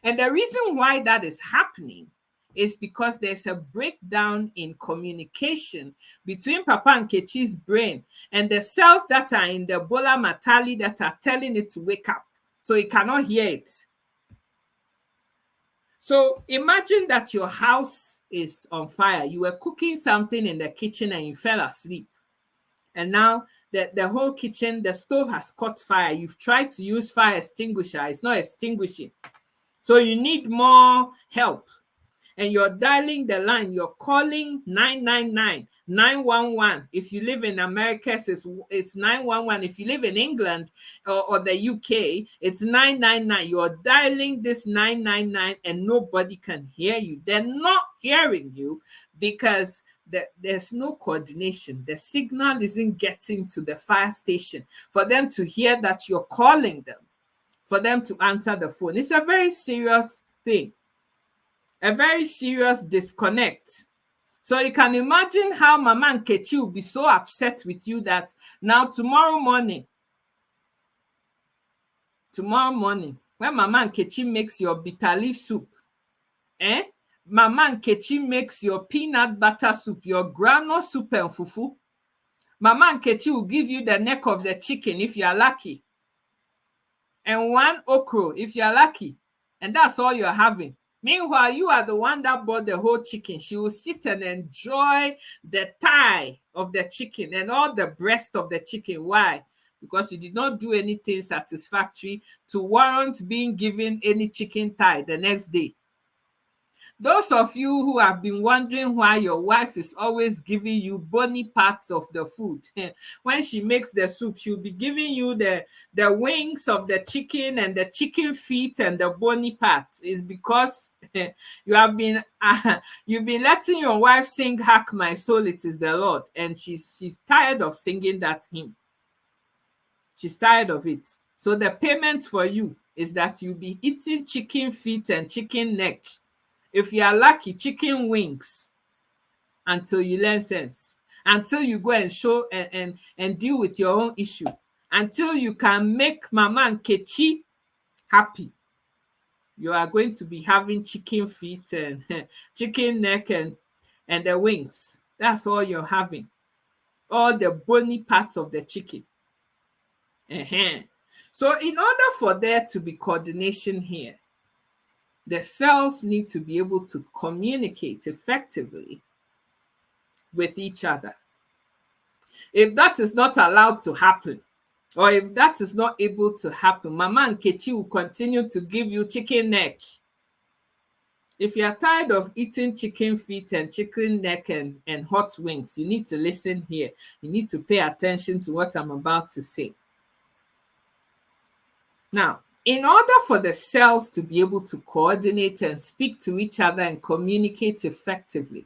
And the reason why that is happening is because there's a breakdown in communication between Papa Nkechi's brain and the cells that are in the Bola Matali that are telling it to wake up. So it cannot hear it. So imagine that your house is on fire. You were cooking something in the kitchen and you fell asleep. And now the whole kitchen, the stove has caught fire. You've tried to use fire extinguisher. It's not extinguishing. So you need more help. And you're dialing the line. You're calling 999, 911. If you live in America, it's 911. If you live in England or the UK, it's 999. You're dialing this 999 and nobody can hear you. They're not hearing you because there's no coordination. The signal isn't getting to the fire station for them to hear that you're calling them, for them to answer the phone. It's a very serious thing. A very serious disconnect. So you can imagine how Mama Nkechi will be so upset with you that now tomorrow morning, when Mama Nkechi makes your bitter leaf soup, Mama Nkechi makes your peanut butter soup, your groundnut soup and fufu, Mama Nkechi will give you the neck of the chicken if you are lucky, and one okra if you are lucky, and that's all you're having. Meanwhile, you are the one that bought the whole chicken. She will sit and enjoy the thigh of the chicken and all the breast of the chicken. Why? Because you did not do anything satisfactory to warrant being given any chicken thigh the next day. Those of you who have been wondering why your wife is always giving you bony parts of the food, when she makes the soup, she'll be giving you the wings of the chicken and the chicken feet and the bony parts, is because you've been letting your wife sing "Hack My Soul, It Is the Lord," and she's tired of singing that hymn. She's tired of it. So the payment for you is that you'll be eating chicken feet and chicken neck. If you are lucky, chicken wings, until you learn sense, until you go and show and deal with your own issue, until you can make Mama Nkechi happy. You are going to be having chicken feet and chicken neck and the wings. That's all you're having. All the bony parts of the chicken. So in order for there to be coordination here, the cells need to be able to communicate effectively with each other. If that is not allowed to happen, or if that is not able to happen, Mama Nkechi will continue to give you chicken neck. If you are tired of eating chicken feet and chicken neck and hot wings, you need to listen here. You need to pay attention to what I'm about to say. Now, in order for the cells to be able to coordinate and speak to each other and communicate effectively,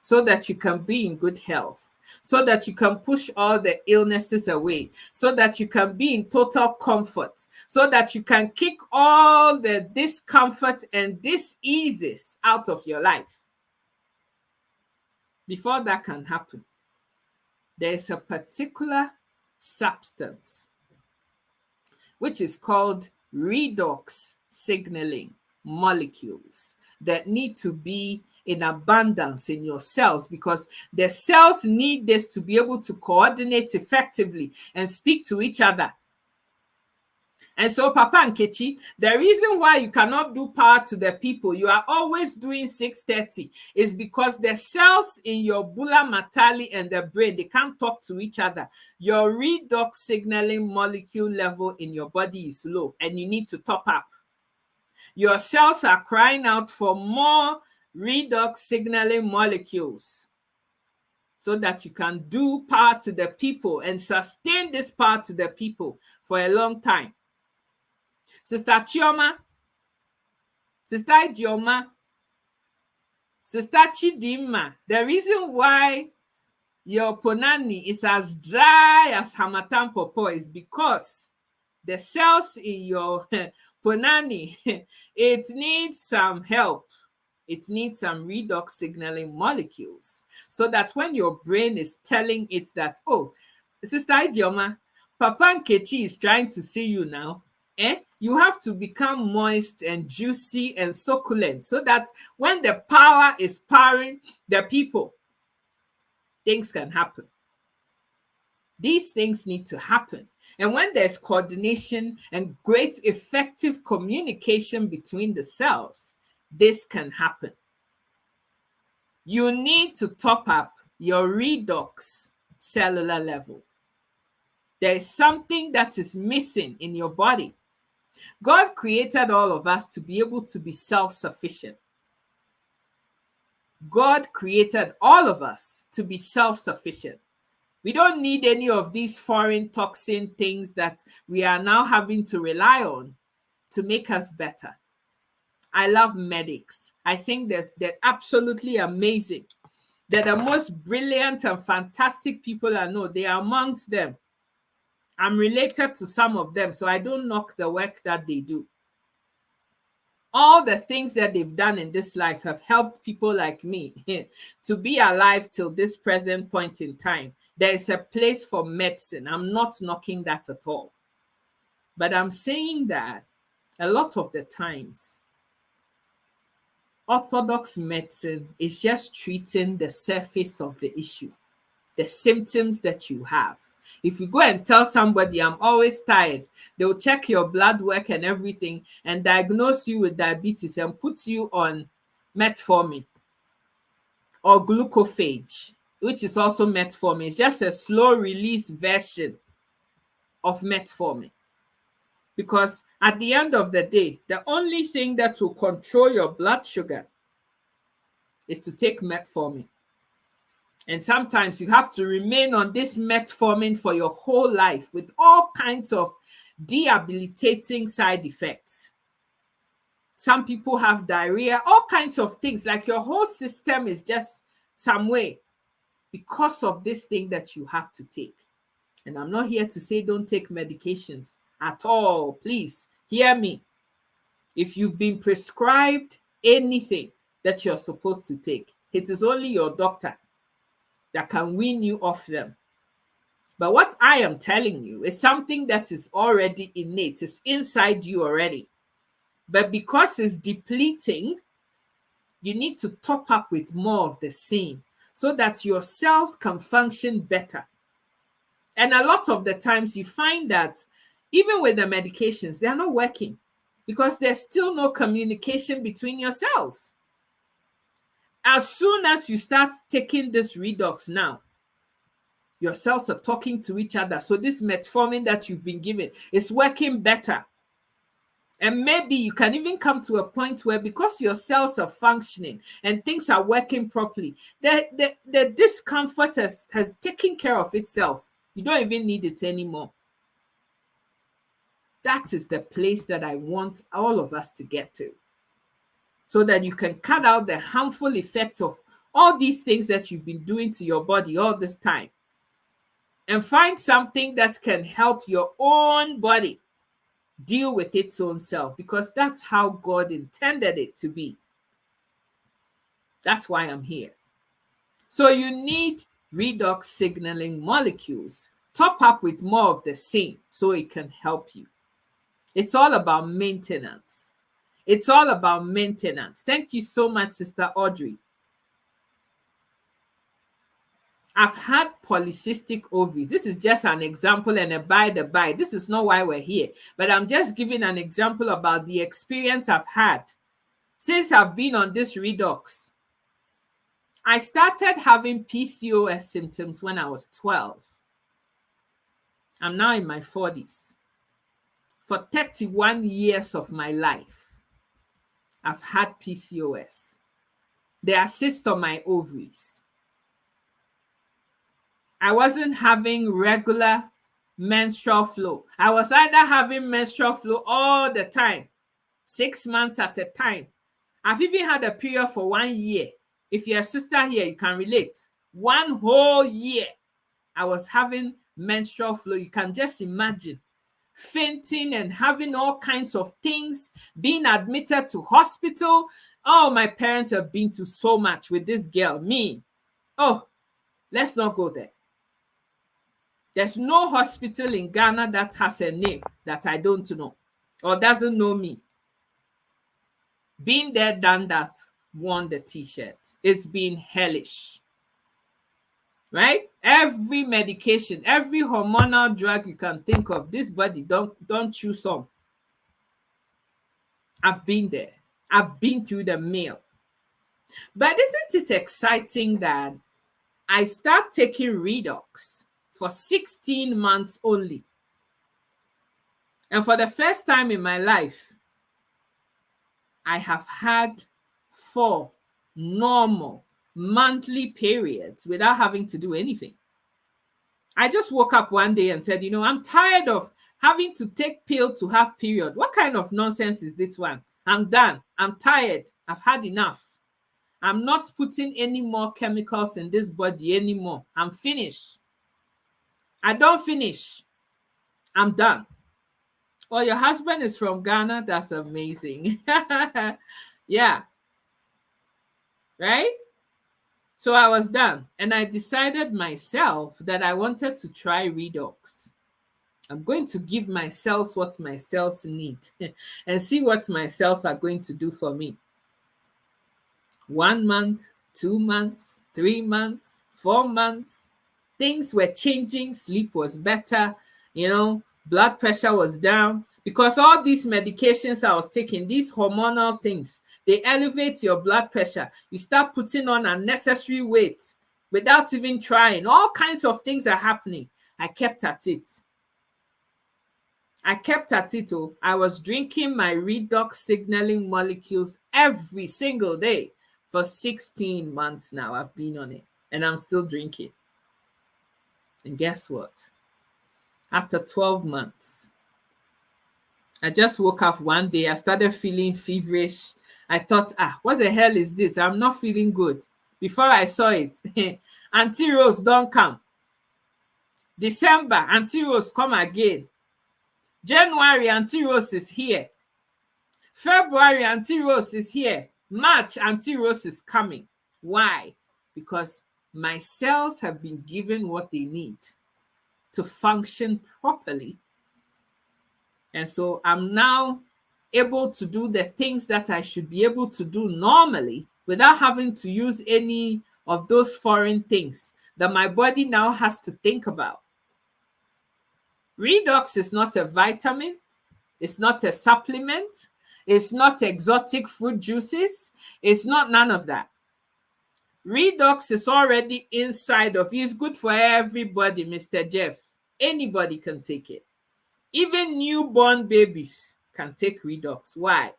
so that you can be in good health, so that you can push all the illnesses away, so that you can be in total comfort, so that you can kick all the discomfort and diseases out of your life. Before that can happen, there is a particular substance which is called redox signaling molecules that need to be in abundance in your cells, because the cells need this to be able to coordinate effectively and speak to each other. And so, Papa Nkechi, the reason why you cannot do power to the people, you are always doing 630, is because the cells in your Bola Matali and the brain, they can't talk to each other. Your redox signaling molecule level in your body is low, and you need to top up. Your cells are crying out for more redox signaling molecules so that you can do power to the people and sustain this power to the people for a long time. Sister Chioma, Sister Ijeoma, Sister Chidima, the reason why your Ponani is as dry as Hamatan Popo is because the cells in your Ponani, it needs some help. It needs some redox signaling molecules so that when your brain is telling it that, oh, Sister Ijeoma, Papa Nkechi is trying to see you now, You have to become moist and juicy and succulent so that when the power is powering the people, things can happen. These things need to happen. And when there's coordination and great effective communication between the cells, this can happen. You need to top up your redox cellular level. There is something that is missing in your body. God created all of us to be able to be self-sufficient. God created all of us to be self-sufficient. We don't need any of these foreign toxin things that we are now having to rely on to make us better. I love medics. I think they're absolutely amazing. They're the most brilliant and fantastic people I know. They are amongst them. I'm related to some of them, so I don't knock the work that they do. All the things that they've done in this life have helped people like me to be alive till this present point in time. There is a place for medicine. I'm not knocking that at all. But I'm saying that a lot of the times, orthodox medicine is just treating the surface of the issue, the symptoms that you have. If you go and tell somebody, I'm always tired, they'll check your blood work and everything and diagnose you with diabetes and put you on metformin or glucophage, which is also metformin. It's just a slow release version of metformin. Because at the end of the day, the only thing that will control your blood sugar is to take metformin. And sometimes you have to remain on this metformin for your whole life with all kinds of debilitating side effects. Some people have diarrhea, all kinds of things, like your whole system is just some way because of this thing that you have to take. And I'm not here to say don't take medications at all. Please hear me. If you've been prescribed anything that you're supposed to take, it is only your doctor that can wean you off them. But what I am telling you is something that is already innate, it's inside you already. But because it's depleting, you need to top up with more of the same so that your cells can function better. And a lot of the times you find that even with the medications, they're not working because there's still no communication between your cells. As soon as you start taking this redox now, your cells are talking to each other. So this metformin that you've been given is working better. And maybe you can even come to a point where because your cells are functioning and things are working properly, the discomfort has taken care of itself. You don't even need it anymore. That is the place that I want all of us to get to, so that you can cut out the harmful effects of all these things that you've been doing to your body all this time and find something that can help your own body deal with its own self, because that's how God intended it to be. That's why I'm here. So you need redox signaling molecules. Top up with more of the same so it can help you. It's all about maintenance. It's all about maintenance. Thank you so much, Sister Audrey. I've had polycystic ovaries. This is just an example and a by the by. This is not why we're here, but I'm just giving an example about the experience I've had since I've been on this redox. I started having PCOS symptoms when I was 12. I'm now in my 40s. For 31 years of my life, I've had PCOS. They assist on my ovaries. I wasn't having regular menstrual flow. I was either having menstrual flow all the time, 6 months at a time. I've even had a period for 1 year. If you're a sister here, you can relate. 1 whole year, I was having menstrual flow. You can just imagine fainting and having all kinds of things, being admitted to hospital. Oh, my parents have been to so much with this girl, me. Oh, let's not go there. There's no hospital in Ghana that has a name that I don't know. or doesn't know me. Been there, done that, worn the t-shirt. It's been hellish. Right? Every medication, every hormonal drug you can think of, this body don't choose some. I've been there. I've been through the mill. But isn't it exciting that I start taking Redox for 16 months only? And for the first time in my life, I have had 4 normal monthly periods without having to do anything. I just woke up one day and said, I'm tired of having to take pill to have period. What kind of nonsense is this one? I'm done. I'm tired. I've had enough. I'm not putting any more chemicals in this body anymore. I'm finished. I don't finish. I'm done. Oh, your husband is from Ghana? That's amazing. Yeah. Right? So I was done. And I decided myself that I wanted to try Redox. I'm going to give my cells what my cells need and see what my cells are going to do for me. 1 month, 2 months, 3 months, 4 months. Things were changing. Sleep was better. Blood pressure was down. Because all these medications I was taking, these hormonal things, they elevate your blood pressure. You start putting on unnecessary weight without even trying. All kinds of things are happening. I kept at it. Oh. I was drinking my redox signaling molecules every single day. For 16 months now, I've been on it. And I'm still drinking. And guess what? After 12 months, I just woke up one day. I started feeling feverish. I thought, what the hell is this? I'm not feeling good. Before I saw it, Auntie Rose don't come. December, Auntie Rose come again. January, Auntie Rose is here. February, Auntie Rose is here. March, Auntie Rose is coming. Why? Because my cells have been given what they need to function properly. And so I'm now able to do the things that I should be able to do normally without having to use any of those foreign things that my body now has to think about. Redox is not a vitamin. It's not a supplement. It's not exotic fruit juices. It's not none of that. Redox is already inside of you. It's good for everybody, Mr. Jeff. Anybody can take it. Even newborn babies can take Redox. Why?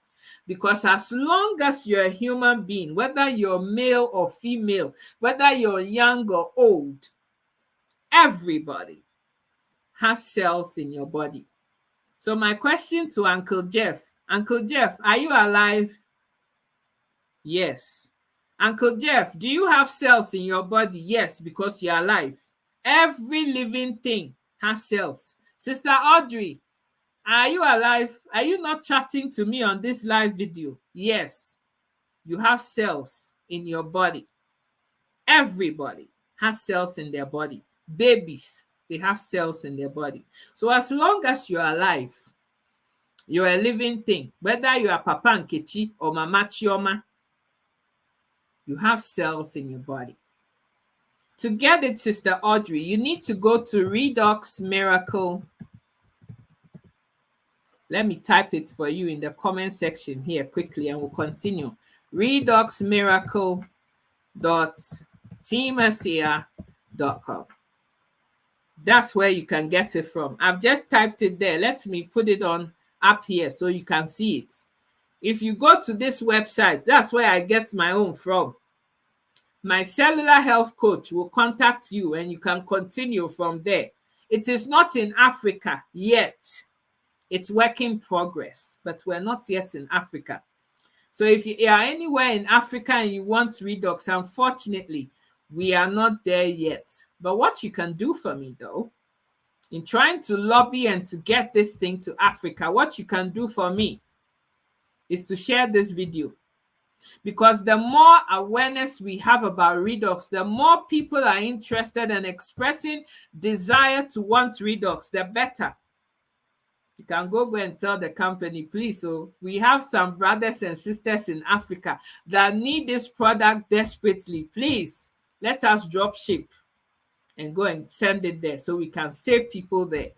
Because as long as you're a human being, whether you're male or female, whether you're young or old, everybody has cells in your body. So my question to Uncle Jeff, are you alive? Yes. Uncle Jeff, do you have cells in your body? Yes, because you're alive. Every living thing has cells. Sister Audrey, are you alive? Are you not chatting to me on this live video? Yes, you have cells in your body. Everybody has cells in their body. Babies, they have cells in their body. So as long as you're alive, you're a living thing. Whether you are Papa Nkechi or Mama Chioma, you have cells in your body. To get it, Sister Audrey, you need to go to Redox Miracle. Let me type it for you in the comment section here quickly and we'll continue. redoxmiracle.teamasia.com. That's where you can get it from. I've just typed it there. Let me put it on up here so you can see it. If you go to this website, that's where I get my own from. My cellular health coach will contact you and you can continue from there. It is not in Africa yet. It's work in progress, but we're not yet in Africa. So if you are anywhere in Africa and you want Redox, unfortunately, we are not there yet. But what you can do for me, though, in trying to lobby and to get this thing to Africa, what you can do for me is to share this video. Because the more awareness we have about Redox, the more people are interested and expressing desire to want Redox, the better. You can go and tell the company, please. So we have some brothers and sisters in Africa that need this product desperately. Please let us drop ship and go and send it there so we can save people there.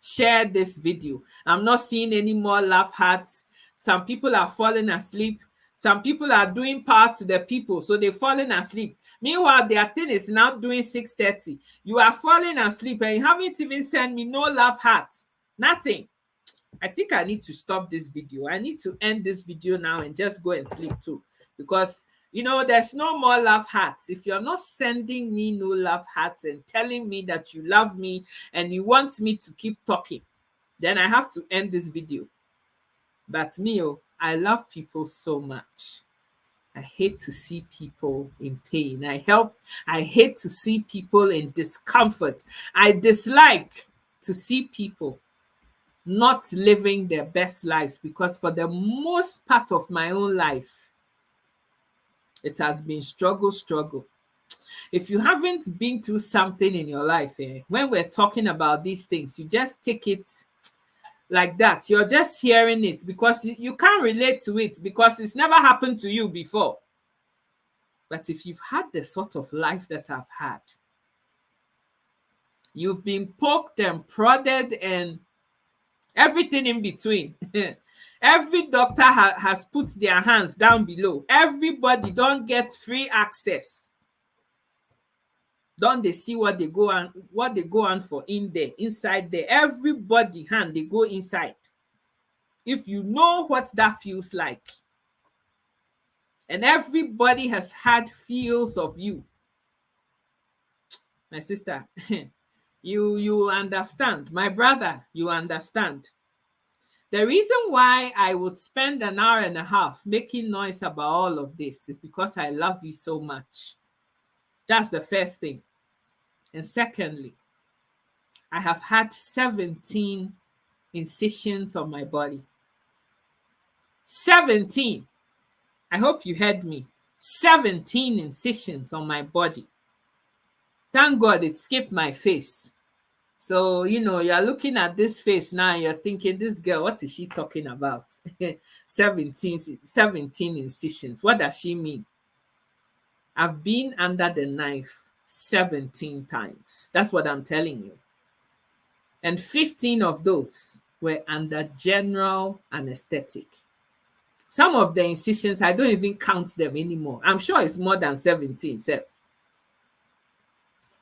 Share this video. I'm not seeing any more laugh hearts. Some people are falling asleep. Some people are doing power to the people, so they're falling asleep. Meanwhile, their thing is now doing 6:30. You are falling asleep and you haven't even sent me no laugh hearts. Nothing. I think I need to stop this video. I need to end this video now and just go and sleep too. Because, there's no more love hearts. If you're not sending me no love hearts and telling me that you love me and you want me to keep talking, then I have to end this video. But me, I love people so much. I hate to see people in pain. I hate to see people in discomfort. I dislike to see people not living their best lives, because for the most part of my own life, it has been struggle. If you haven't been through something in your life, when we're talking about these things, you just take it like that. You're just hearing it because you can't relate to it because it's never happened to you before. But if you've had the sort of life that I've had, you've been poked and prodded and everything in between. Every doctor has put their hands down below. Everybody don't get free access. Don't they see what they go on for inside there? Everybody hand they go inside. If you know what that feels like. And everybody has had feels of you. My sister, you understand. My brother, you understand. The reason why I would spend an hour and a half making noise about all of this is because I love you so much. That's the first thing. And secondly, I have had 17 incisions on my body. 17. I hope you heard me. 17 incisions on my body. Thank God it skipped my face. So, you're looking at this face now and you're thinking, this girl, what is she talking about? 17 incisions. What does she mean? I've been under the knife 17 times. That's what I'm telling you. And 15 of those were under general anesthetic. Some of the incisions, I don't even count them anymore. I'm sure it's more than 17, Seth.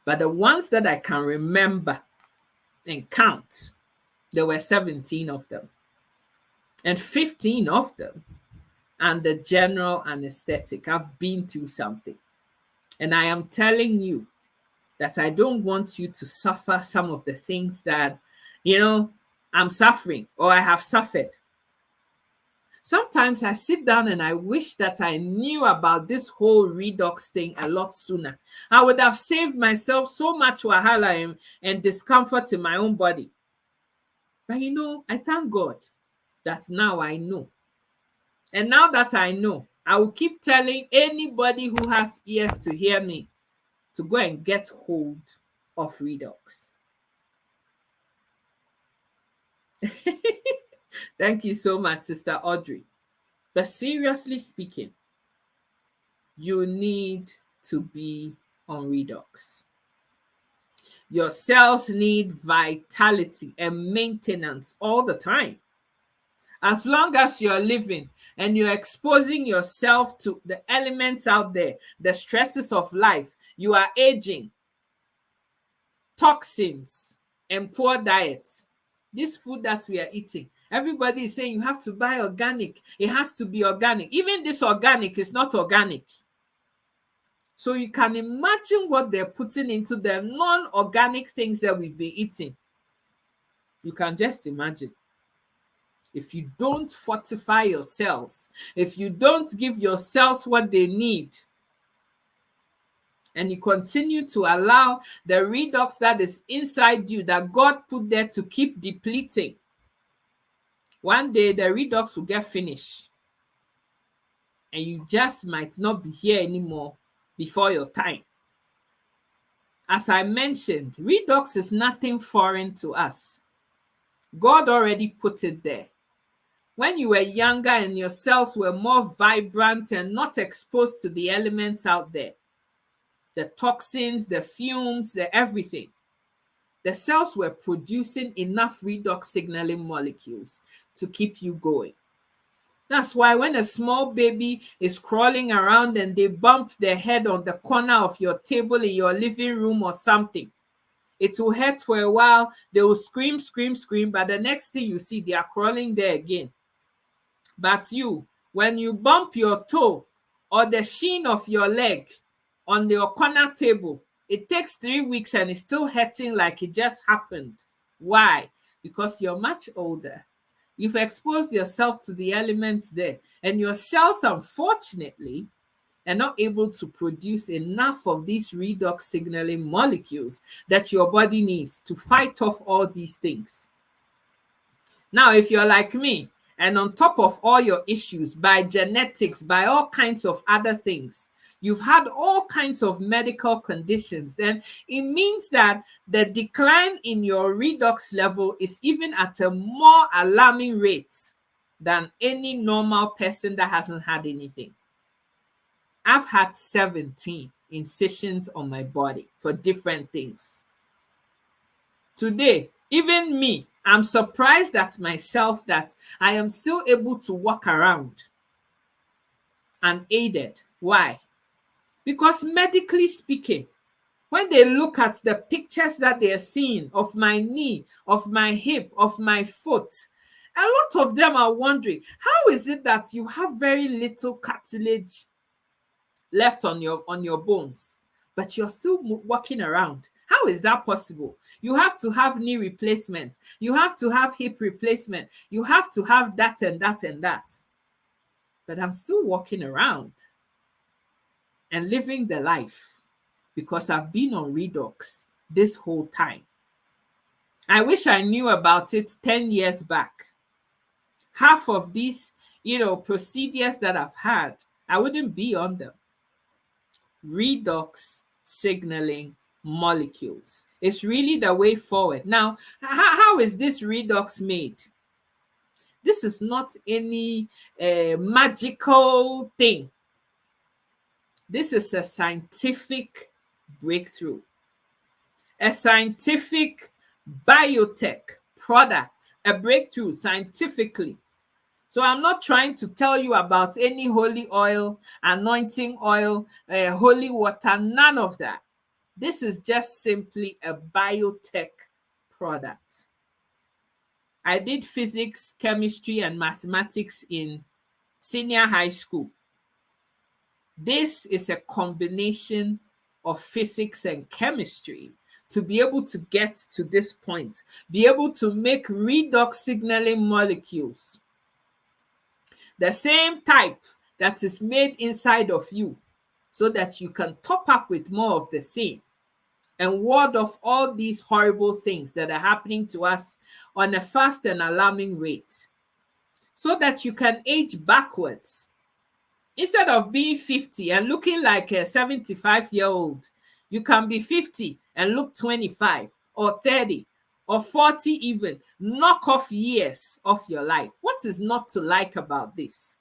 But the ones that I can remember and count, there were 17 of them. And 15 of them under general anesthetic. I've been through something. And I am telling you that I don't want you to suffer some of the things that, I'm suffering or I have suffered. Sometimes I sit down and I wish that I knew about this whole redox thing a lot sooner. I would have saved myself so much wahala and discomfort in my own body. But I thank God that now I know. And now that I know, I will keep telling anybody who has ears to hear me to go and get hold of redox. Thank you so much, Sister Audrey. But seriously speaking, you need to be on redox. Your cells need vitality and maintenance all the time. As long as you're living and you're exposing yourself to the elements out there, the stresses of life, you are aging, toxins, and poor diet. This food that we are eating, everybody is saying you have to buy organic. It has to be organic. Even this organic is not organic. So you can imagine what they're putting into the non-organic things that we've been eating. You can just imagine. If you don't fortify your cells, if you don't give your cells what they need, and you continue to allow the redox that is inside you, that God put there to keep depleting, one day the redox will get finished. And you just might not be here anymore before your time. As I mentioned, redox is nothing foreign to us. God already put it there. When you were younger and your cells were more vibrant and not exposed to the elements out there, the toxins, the fumes, the everything, the cells were producing enough redox signaling molecules to keep you going. That's why when a small baby is crawling around and they bump their head on the corner of your table in your living room or something, it will hurt for a while. They will scream, scream, scream, but the next thing you see, they are crawling there again. But you, when you bump your toe or the shin of your leg on your corner table, it takes 3 weeks and it's still hurting like it just happened. Why? Because you're much older. You've exposed yourself to the elements there, and your cells, unfortunately, are not able to produce enough of these redox signaling molecules that your body needs to fight off all these things. Now, if you're like me, and on top of all your issues, by genetics, by all kinds of other things, you've had all kinds of medical conditions, then it means that the decline in your redox level is even at a more alarming rate than any normal person that hasn't had anything. I've had 17 incisions on my body for different things. Today, even me, I'm surprised at myself that I am still able to walk around unaided. Why? Because medically speaking, when they look at the pictures that they are seeing of my knee, of my hip, of my foot, a lot of them are wondering, how is it that you have very little cartilage left on your bones, but you're still walking around? How is that possible? You have to have knee replacement. You have to have hip replacement. You have to have that and that and that. But I'm still walking around and living the life because I've been on redox this whole time. I wish I knew about it 10 years back. Half of these, procedures that I've had, I wouldn't be on them. Redox signaling molecules. It's really the way forward. Now, how is this redox made? This is not any magical thing. This is a scientific breakthrough, a scientific biotech product, a breakthrough scientifically. So I'm not trying to tell you about any holy oil, anointing oil, holy water, none of that. This is just simply a biotech product. I did physics, chemistry, and mathematics in senior high school. This is a combination of physics and chemistry to be able to get to this point, be able to make redox signaling molecules, the same type that is made inside of you, so that you can top up with more of the same and ward off all these horrible things that are happening to us on a fast and alarming rate, so that you can age backwards. Instead of being 50 and looking like a 75-year-old, you can be 50 and look 25 or 30 or 40 even. Knock off years of your life. What is not to like about this?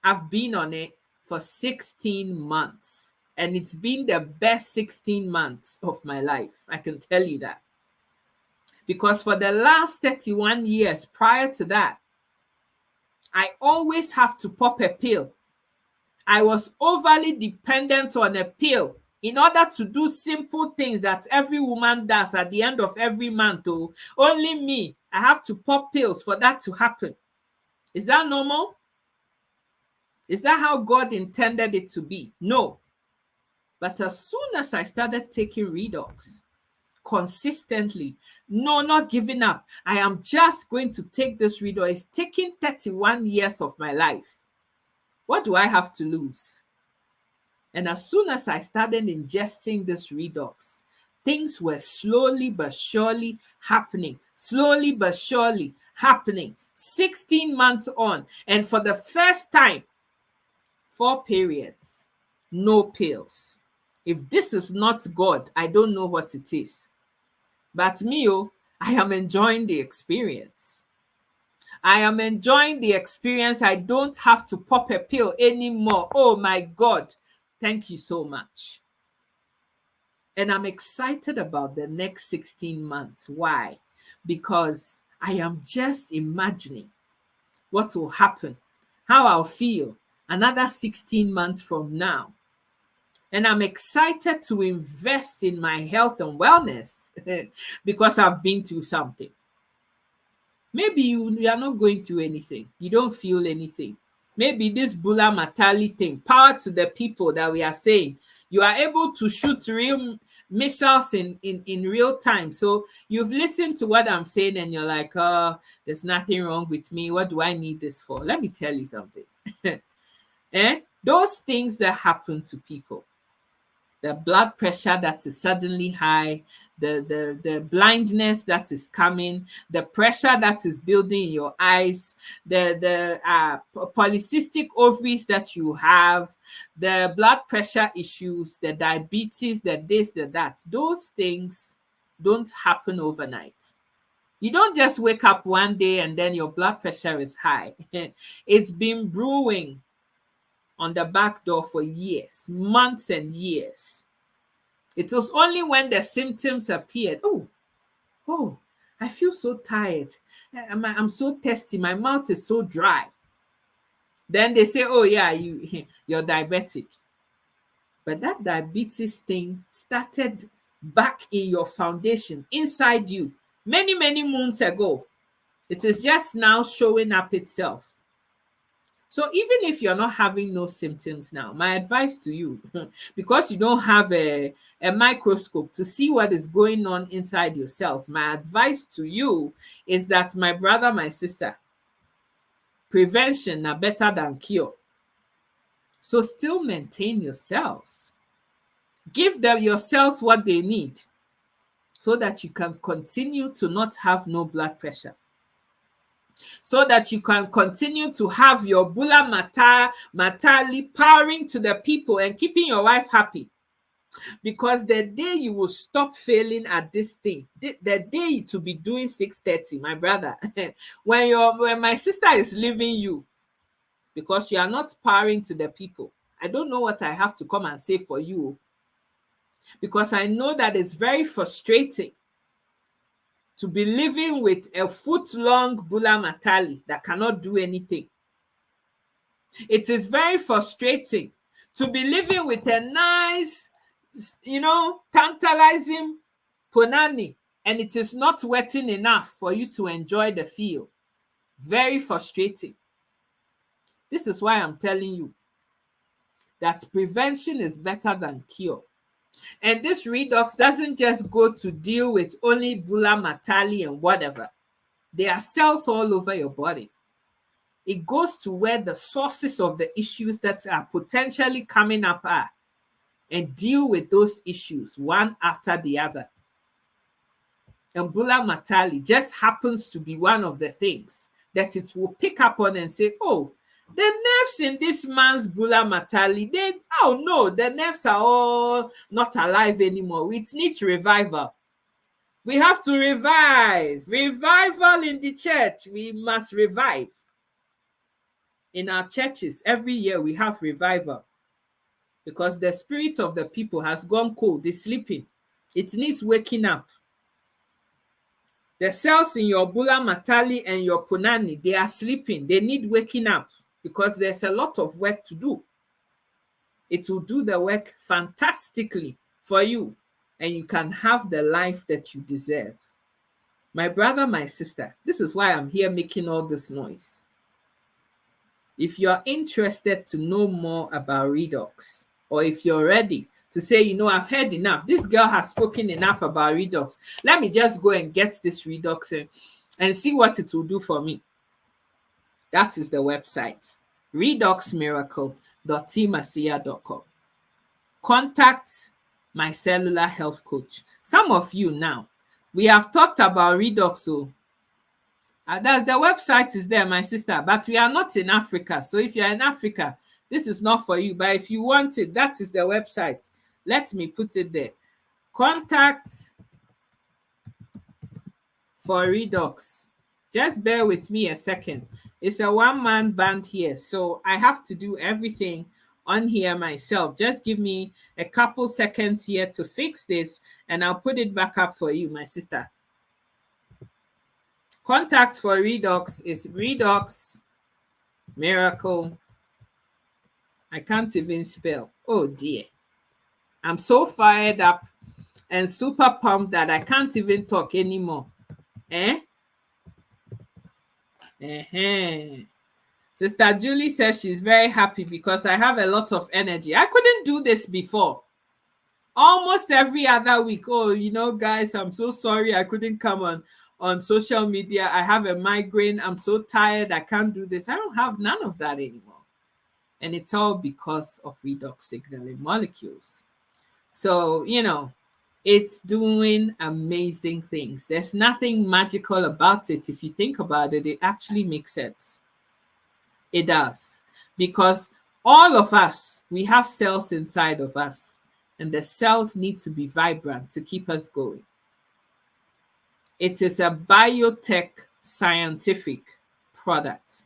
I've been on it for 16 months, and it's been the best 16 months of my life. I can tell you that. Because for the last 31 years prior to that, I always have to pop a pill. I was overly dependent on a pill in order to do simple things that every woman does at the end of every month. Oh, only me, I have to pop pills for that to happen. Is that normal? Is that how God intended it to be? No. But as soon as I started taking redox consistently, no, not giving up, I am just going to take this redox. It's taking 31 years of my life. What do I have to lose? And as soon as I started ingesting this redox, things were slowly but surely happening. Slowly but surely happening. 16 months on. And for the first time, 4 periods, no pills. If this is not God, I don't know what it is. But me, I am enjoying the experience. I am enjoying the experience. I don't have to pop a pill anymore. Oh my God. Thank you so much. And I'm excited about the next 16 months. Why? Because I am just imagining what will happen, how I'll feel another 16 months from now. And I'm excited to invest in my health and wellness because I've been through something. Maybe you are not going through anything. You don't feel anything. Maybe this Bula Matali thing, power to the people that we are saying, you are able to shoot real missiles in real time. So you've listened to what I'm saying and you're like, oh, there's nothing wrong with me. What do I need this for? Let me tell you something. Those things that happen to people, the blood pressure that is suddenly high, the blindness that is coming, the pressure that is building in your eyes, the polycystic ovaries that you have, the blood pressure issues, the diabetes, the this, the that, those things don't happen overnight. You don't just wake up one day and then your blood pressure is high. It's been brewing on the back door for years, months and years. It was only when the symptoms appeared. Oh, I feel so tired. I'm so thirsty. My mouth is so dry. Then they say, oh yeah, you're diabetic. But that diabetes thing started back in your foundation, inside you, many, many moons ago. It is just now showing up itself. So even if you're not having no symptoms now, my advice to you, because you don't have a microscope to see what is going on inside your cells, my advice to you is that, my brother, my sister, prevention are better than cure. So still maintain your cells. Give them your cells what they need so that you can continue to not have no blood pressure, so that you can continue to have your Bula Matali powering to the people and keeping your wife happy. Because the day you will stop failing at this thing, the day to be doing 6:30, my brother, when my sister is leaving you because you are not powering to the people, I don't know what I have to come and say for you, because I know that it's very frustrating to be living with a foot-long Bula Matali that cannot do anything. It is very frustrating to be living with a nice, tantalizing punani, and it is not wetting enough for you to enjoy the feel. Very frustrating. This is why I'm telling you that prevention is better than cure. And this redox doesn't just go to deal with only Bula Matali and whatever. There are cells all over your body. It goes to where the sources of the issues that are potentially coming up are, and deal with those issues one after the other. And Bula Matali just happens to be one of the things that it will pick up on and say, oh, the nerves in this man's Bula Matali, the nerves are all not alive anymore. It needs revival. We have to revive. Revival in the church. We must revive. In our churches, every year we have revival because the spirit of the people has gone cold. It's sleeping. It needs waking up. The cells in your Bula Matali and your Punani, they are sleeping. They need waking up because there's a lot of work to do. It will do the work fantastically for you, and you can have the life that you deserve. My brother, my sister, this is why I'm here making all this noise. If you're interested to know more about redox, or if you're ready to say, I've heard enough, this girl has spoken enough about redox, let me just go and get this redox and see what it will do for me. That is the website, redoxmiracle.tmasia.com. Contact my cellular health coach. Some of you now, we have talked about redox. So the website is there, my sister, but we are not in Africa. So if you're in Africa, this is not for you. But if you want it, that is the website. Let me put it there. Contact for Redox. Just bear with me a second. It's a one-man band here, so I have to do everything on here myself. Just give me a couple seconds here to fix this, and I'll put it back up for you, my sister. Contact for Redox is Redox Miracle. I can't even spell. Oh dear. I'm so fired up and super pumped that I can't even talk anymore. Sister Julie says she's very happy because I have a lot of energy. I couldn't do this before. Almost every other week. Oh, guys, I'm so sorry I couldn't come on social media. I have a migraine. I'm so tired. I can't do this. I don't have none of that anymore. And it's all because of redox signaling molecules. So, it's doing amazing things. There's nothing magical about it. If you think about it, it actually makes sense. It does. Because all of us, we have cells inside of us, and the cells need to be vibrant to keep us going. It is a biotech scientific product.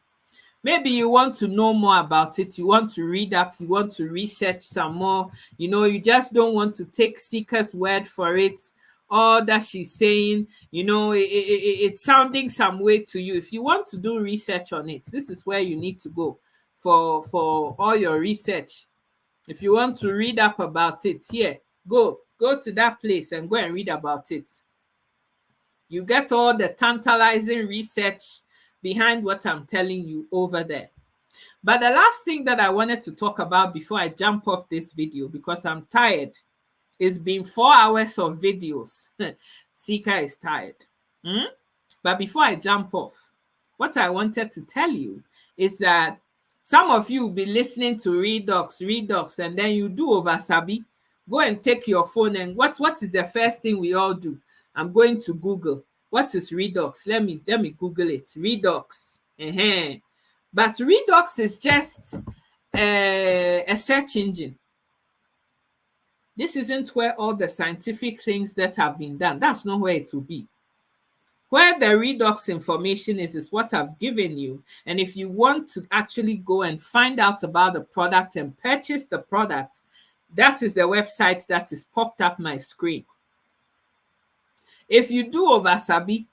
Maybe you want to know more about it. You want to read up. You want to research some more. You just don't want to take Sika's word for it. All that she's saying, it's sounding some way to you. If you want to do research on it, this is where you need to go for all your research. If you want to read up about it, here, go to that place and go and read about it. You get all the tantalizing research behind what I'm telling you over there. But the last thing that I wanted to talk about before I jump off this video, because I'm tired, it's been 4 hours of videos. Sika is tired. But before I jump off, what I wanted to tell you is that some of you will be listening to Redox, and then you do over Sabi. Go and take your phone and what is the first thing we all do? I'm going to Google. What is Redox? Let me Google it. Redox. But Redox is just a search engine. This isn't where all the scientific things that have been done. That's not where it will be. Where the Redox information is what I've given you. And if you want to actually go and find out about the product and purchase the product, that is the website that is popped up my screen. If you do over Sabi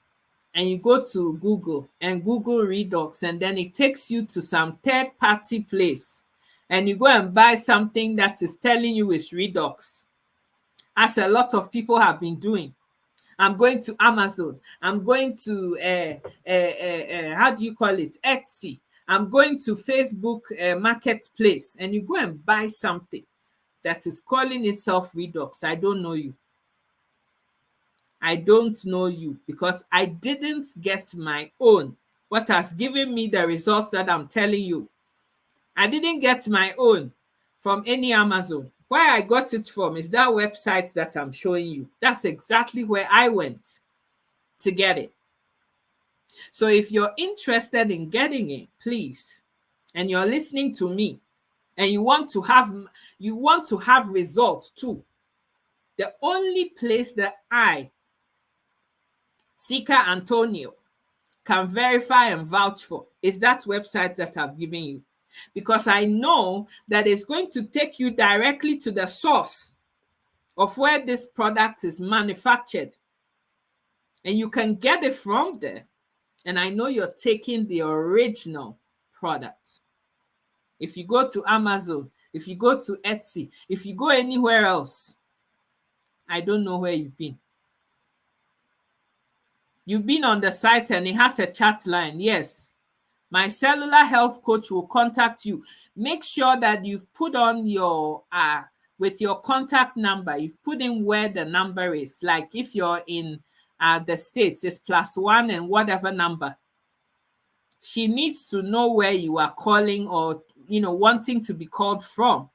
and you go to Google and Google Redox, and then it takes you to some third-party place, and you go and buy something that is telling you it's Redox, as a lot of people have been doing. I'm going to Amazon. I'm going to, how do you call it? Etsy. I'm going to Facebook Marketplace, and you go and buy something that is calling itself Redox. I don't know you. I don't know you because I didn't get my own. What has given me the results that I'm telling you. I didn't get my own from any Amazon. Where I got it from is that website that I'm showing you. That's exactly where I went to get it. So if you're interested in getting it, please, and you're listening to me, and you want to have results too, the only place that I, Sika Antonio, can verify and vouch for is that website that I've given you. Because I know that it's going to take you directly to the source of where this product is manufactured. And you can get it from there. And I know you're taking the original product. If you go to Amazon, if you go to Etsy, if you go anywhere else, I don't know where you've been. You've been on the site and it has a chat line. Yes. My cellular health coach will contact you. Make sure that you've put on your, with your contact number, you've put in where the number is. Like if you're in the States, it's +1 and whatever number. She needs to know where you are calling or, wanting to be called from.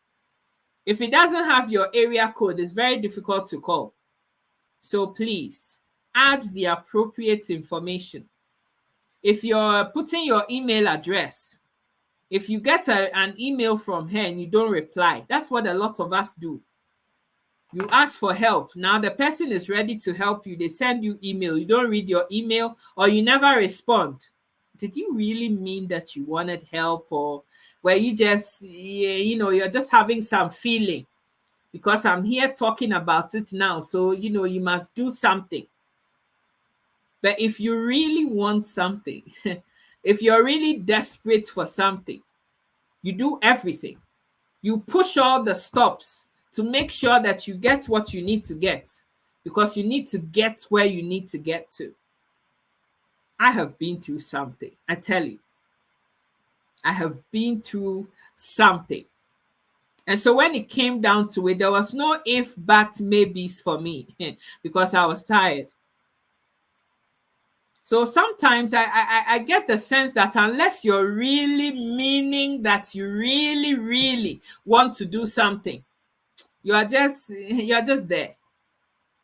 If it doesn't have your area code, it's very difficult to call. So please add the appropriate information. If you're putting your email address, if you get an email from her and you don't reply, that's what a lot of us do. You ask for help. Now the person is ready to help you. They send you email. You don't read your email or you never respond. Did you really mean that you wanted help, or were you just, you're just having some feeling because I'm here talking about it now. So, you must do something. But if you really want something, if you're really desperate for something, you do everything. You push all the stops to make sure that you get what you need to get, because you need to get where you need to get to. I have been through something. I tell you, I have been through something. And so when it came down to it, there was no if, but, maybes for me because I was tired. So sometimes I get the sense that unless you're really meaning that you really, really want to do something, you're just there.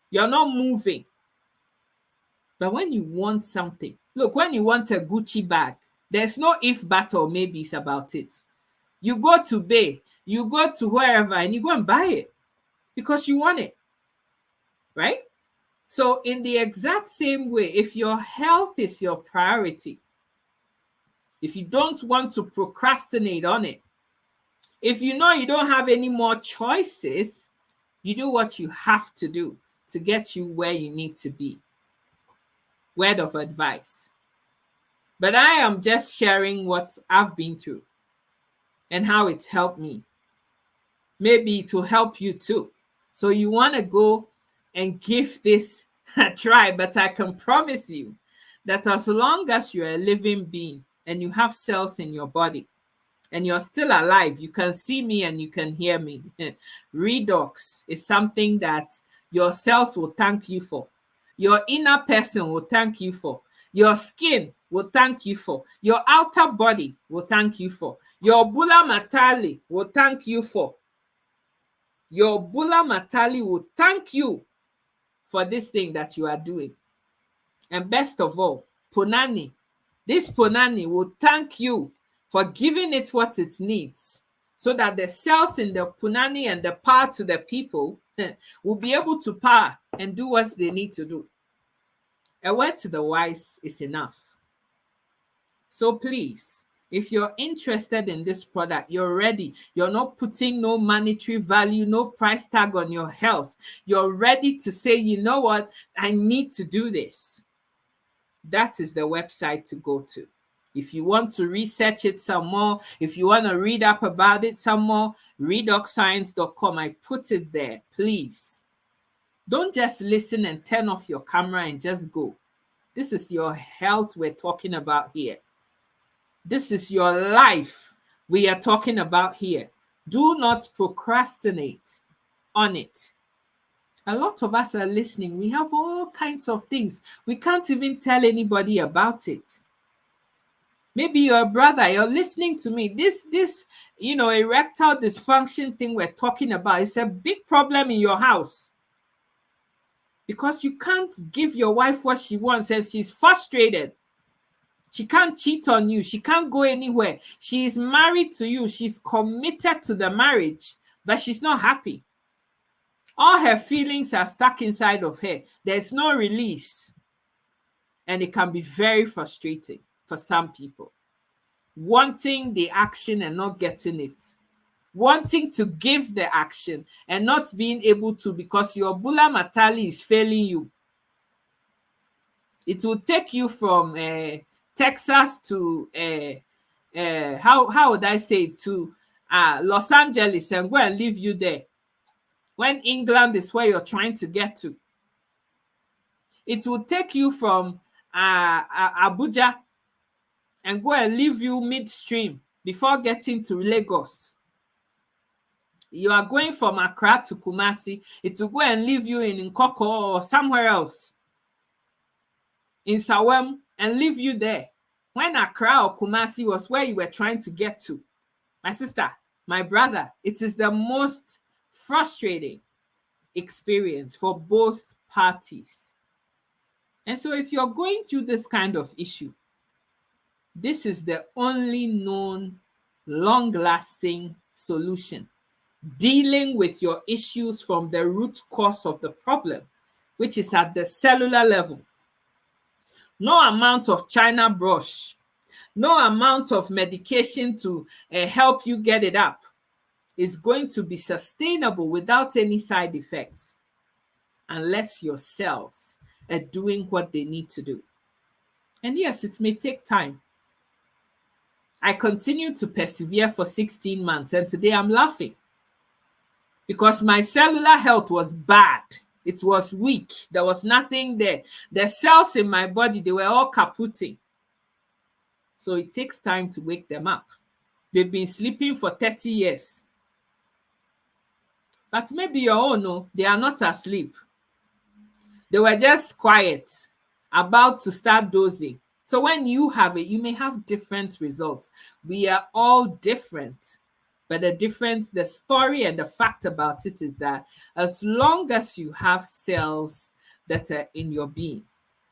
You're not moving. But when you want something, look, when you want a Gucci bag, there's no if, but, or maybes about it. You go to Bay, you go to wherever, and you go and buy it because you want it, right? So in the exact same way, if your health is your priority, if you don't want to procrastinate on it, if you know you don't have any more choices, you do what you have to do to get you where you need to be. Word of advice. But I am just sharing what I've been through and how it's helped me. Maybe it will help you too. So you want to go and give this a try, but I can promise you that as long as you're a living being and you have cells in your body and you're still alive, you can see me and you can hear me. Redox is something that your cells will thank you for. Your inner person will thank you for. Your skin will thank you for. Your outer body will thank you for. Your bulla matali will thank you for. Your bulla matali will thank you for this thing that you are doing. And best of all, Punani. This Punani will thank you for giving it what it needs, so that the cells in the Punani and the power to the people will be able to power and do what they need to do. A word to the wise is enough. So please, if you're interested in this product, you're ready, you're not putting no monetary value, no price tag on your health, you're ready to say, you know what, I need to do this, that is the website to go to. If you want to research it some more, if you want to read up about it some more, redoxscience.com. I put it there. Please don't just listen and turn off your camera and just go. This is your health we're talking about here. This is your life we are talking about here. Do not procrastinate on it. A lot of us are listening. We have all kinds of things. We can't even tell anybody about it. Maybe your brother, you're listening to me. This erectile dysfunction thing we're talking about is a big problem in your house. Because you can't give your wife what she wants and she's frustrated. She can't cheat on you. She can't go anywhere. She is married to you. She's committed to the marriage, but she's not happy. All her feelings are stuck inside of her. There's no release. And it can be very frustrating for some people. Wanting the action and not getting it. Wanting to give the action and not being able to because your bulla matali is failing you. It will take you from Texas to how would I say, to Los Angeles, and go and leave you there when England is where you're trying to get to. It will take you from Abuja and go and leave you midstream before getting to Lagos. You are going from Accra to Kumasi. It will go and leave you in Nkoko or somewhere else in Sawem and leave you there. When Accra or Kumasi was where you were trying to get to, my sister, my brother, it is the most frustrating experience for both parties. And so if you're going through this kind of issue, this is the only known long-lasting solution. dealing with your issues from the root cause of the problem, which is at the cellular level. No amount of China brush, no amount of medication to help you get it up is going to be sustainable without any side effects, unless your cells are doing what they need to do. And yes, it may take time. I continued to persevere for 16 months, and today I'm laughing because my cellular health was bad. It was weak. There was nothing there. The cells in my body, they were all kaputting. So it takes time to wake them up. They've been sleeping for 30 years. But maybe your own, no, they are not asleep. They were just quiet, about to start dozing. So when you have it, you may have different results. We are all different. But the difference, the story and the fact about it is that as long as you have cells that are in your being,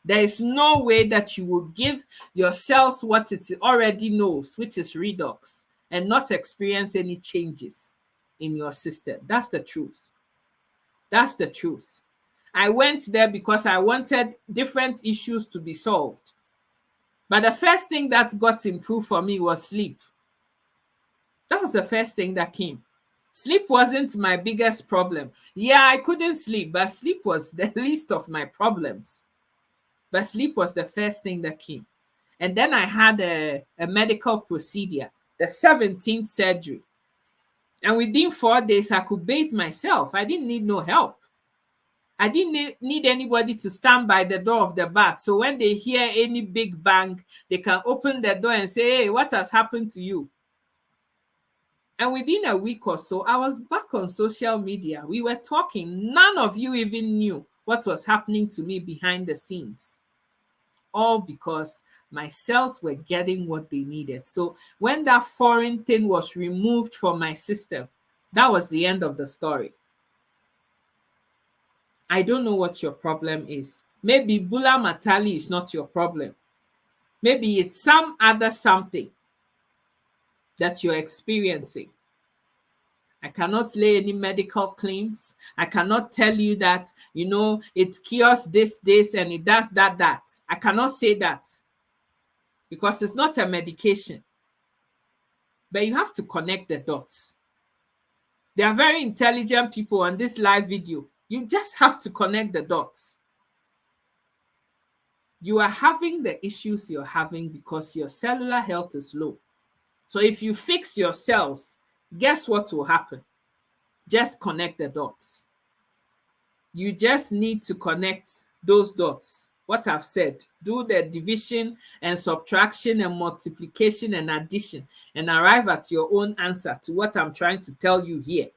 there is no way that you will give your cells what it already knows, which is redox, and not experience any changes in your system. That's the truth. That's the truth. I went there because I wanted different issues to be solved. But the first thing that got improved for me was sleep. That was the first thing that came. Sleep wasn't my biggest problem. Yeah, I couldn't sleep, but sleep was the least of my problems. But sleep was the first thing that came. And then I had a medical procedure, the 17th surgery. And within 4 days, I could bathe myself. I didn't need no help. I didn't need anybody to stand by the door of the bath. So when they hear any big bang, they can open the door and say, hey, what has happened to you? And within a week or so, I was back on social media. We were talking. None of you even knew what was happening to me behind the scenes. All because my cells were getting what they needed. So when that foreign thing was removed from my system, that was the end of the story. I don't know what your problem is. Maybe Bula Matali is not your problem. Maybe it's some other something that you're experiencing. I cannot lay any medical claims. I cannot tell you that, it cures this, and it does that. I cannot say that because it's not a medication. But you have to connect the dots. There are very intelligent people on this live video. You just have to connect the dots. You are having the issues you're having because your cellular health is low. So if you fix your cells, guess what will happen? Just connect the dots. You just need to connect those dots. What I've said, do the division and subtraction and multiplication and addition and arrive at your own answer to what I'm trying to tell you here.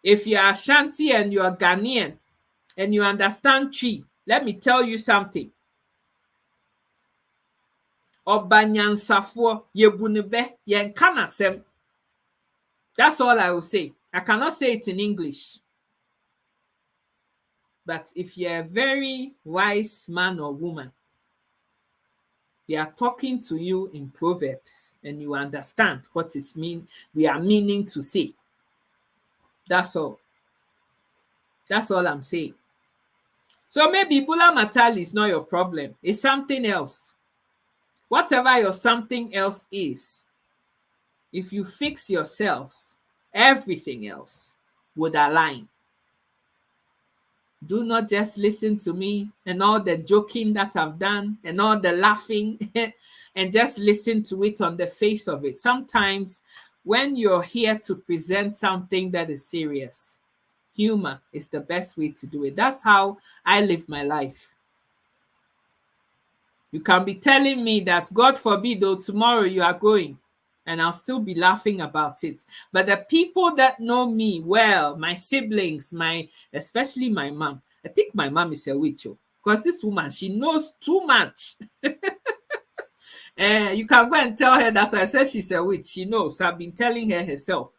If you're Ashanti and you're Ghanaian and you understand tree, let me tell you something. Obanyansafo yebunebe yenkanasem. That's all I will say. I cannot say it in English. But if you're a very wise man or woman, they are talking to you in Proverbs and you understand what we are meaning to say. That's all. That's all I'm saying. So maybe Bula Matali is not your problem. It's something else. Whatever your something else is, if you fix your cells, everything else would align. Do not just listen to me and all the joking that I've done and all the laughing and just listen to it on the face of it. Sometimes when you're here to present something that is serious, humor is the best way to do it. That's how I live my life. You can be telling me that, God forbid, though, tomorrow you are going, and I'll still be laughing about it. But the people that know me well, my siblings, especially my mom, I think my mom is a witch, because this woman, she knows too much. You can go and tell her that I said she's a witch. She knows. I've been telling her herself.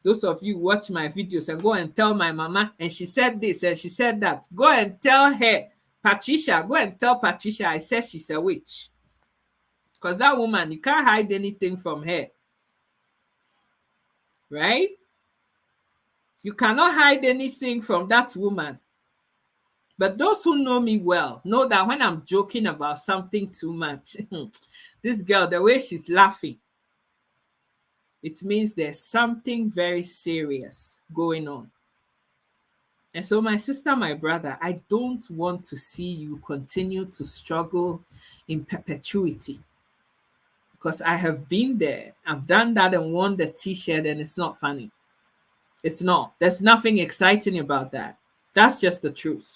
Those of you watch my videos and go and tell my mama, and she said this and she said that. Go and tell her, Patricia, go and tell Patricia I said she's a witch. Because that woman, you can't hide anything from her. Right? You cannot hide anything from that woman. But those who know me well know that when I'm joking about something too much, this girl, the way she's laughing, it means there's something very serious going on. And so, my sister, my brother, I don't want to see you continue to struggle in perpetuity, because I have been there. I've done that and worn the t-shirt, and it's not funny. It's not. There's nothing exciting about that. That's just the truth.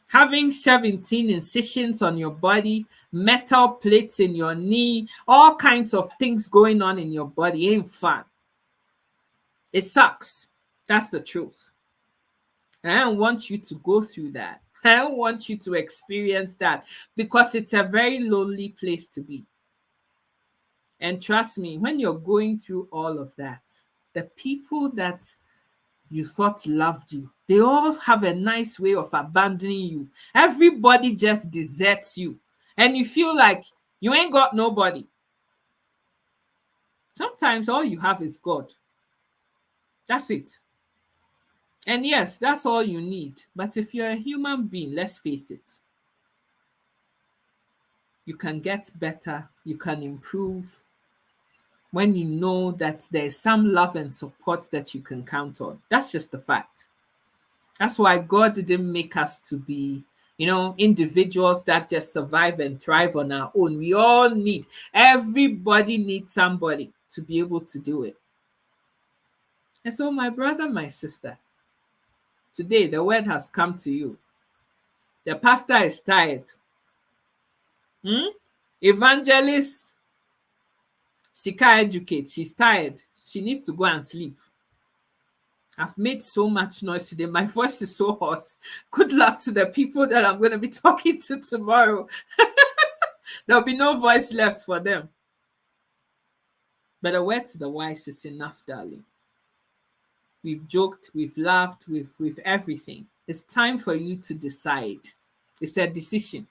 Having 17 incisions on your body, metal plates in your knee, all kinds of things going on in your body ain't fun. It sucks. That's the truth. And I don't want you to go through that. I don't want you to experience that, because it's a very lonely place to be. And trust me, when you're going through all of that, the people that you thought loved you, they all have a nice way of abandoning you. Everybody just deserts you. And you feel like you ain't got nobody. Sometimes all you have is God. That's it. And yes, that's all you need. But if you're a human being, let's face it, you can get better, you can improve when you know that there's some love and support that you can count on. That's just the fact. That's why God didn't make us to be, individuals that just survive and thrive on our own. We all need, everybody needs somebody to be able to do it. And so, my brother, my sister, today the word has come to you. The pastor is tired. Evangelist Sika Educate, she's tired. She needs to go and sleep. I've made so much noise today. My voice is so hoarse. Good luck to the people that I'm going to be talking to tomorrow. There'll be no voice left for them. But a word to the wise is enough, darling. We've joked, we've laughed, we've everything. It's time for you to decide. It's a decision.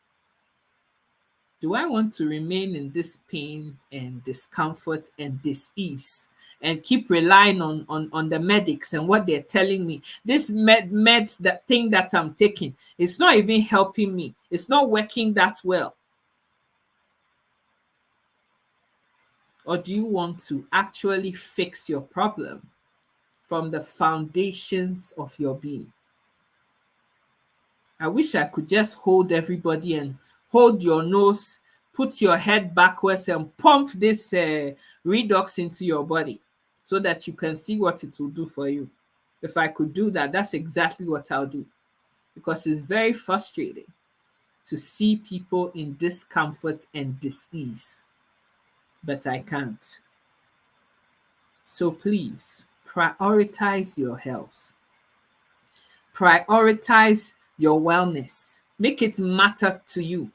Do I want to remain in this pain and discomfort and dis-ease and keep relying on the medics and what they're telling me? This meds, that thing that I'm taking, it's not even helping me. It's not working that well. Or do you want to actually fix your problem from the foundations of your being? I wish I could just hold everybody and hold your nose, put your head backwards and pump this redox into your body so that you can see what it will do for you. If I could do that, that's exactly what I'll do, because it's very frustrating to see people in discomfort and dis-ease, but I can't. So please, prioritize your health. Prioritize your wellness. Make it matter to you.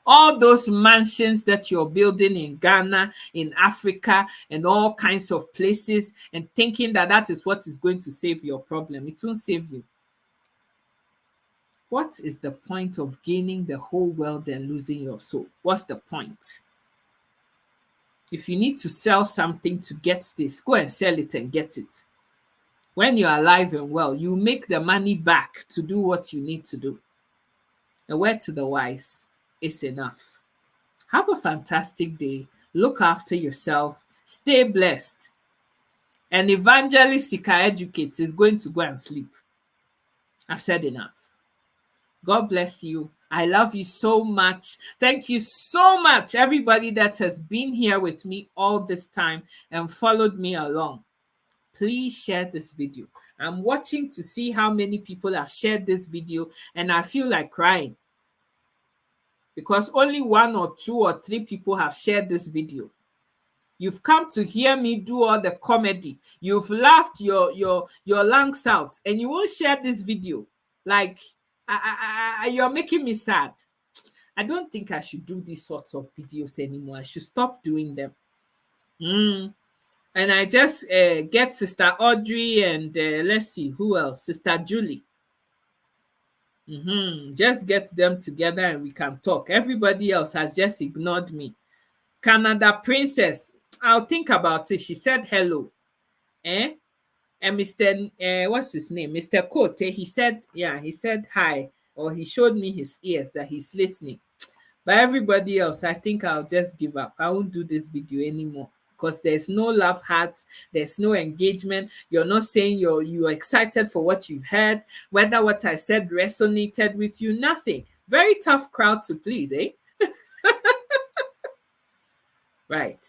All those mansions that you're building in Ghana, in Africa, and all kinds of places, and thinking that that is what is going to save your problem, it won't save you. What is the point of gaining the whole world and losing your soul? What's the point? If you need to sell something to get this, go and sell it and get it. When you're alive and well, you make the money back to do what you need to do. A word to the wise is enough. Have a fantastic day. Look after yourself. Stay blessed. And Evangelist Sika Educates is going to go and sleep. I've said enough. God bless you. I love you so much. Thank you so much, everybody that has been here with me all this time and followed me along. Please share this video. I'm watching to see how many people have shared this video, and I feel like crying because only 1 or 2 or 3 people have shared this video. You've come to hear me do all the comedy. You've laughed your lungs out, and you won't share this video. Like, you're making me sad. I don't think I should do these sorts of videos anymore. I should stop doing them. And I just get Sister Audrey and let's see who else. Sister Julie. Just get them together and we can talk. Everybody else has just ignored me. Canada Princess, I'll think about it. She said hello. Eh? And Mr. What's his name? Mr. Cote, he said, yeah, he said hi, or he showed me his ears that he's listening. But everybody else, I think I'll just give up. I won't do this video anymore because there's no love hearts, there's no engagement. You're not saying you're excited for what you've heard, whether what I said resonated with you, nothing. Very tough crowd to please, eh? Right.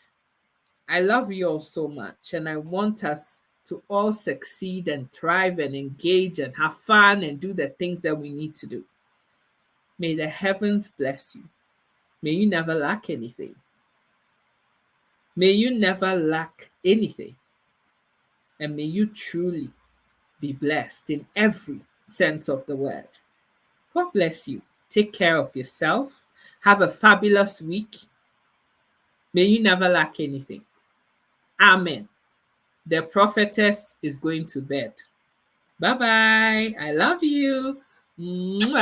I love you all so much, and I want us to all succeed and thrive and engage and have fun and do the things that we need to do. May the heavens bless you. May you never lack anything. May you never lack anything. And may you truly be blessed in every sense of the word. God bless you. Take care of yourself. Have a fabulous week. May you never lack anything. Amen. The prophetess is going to bed. Bye-bye. I love you. Mwah.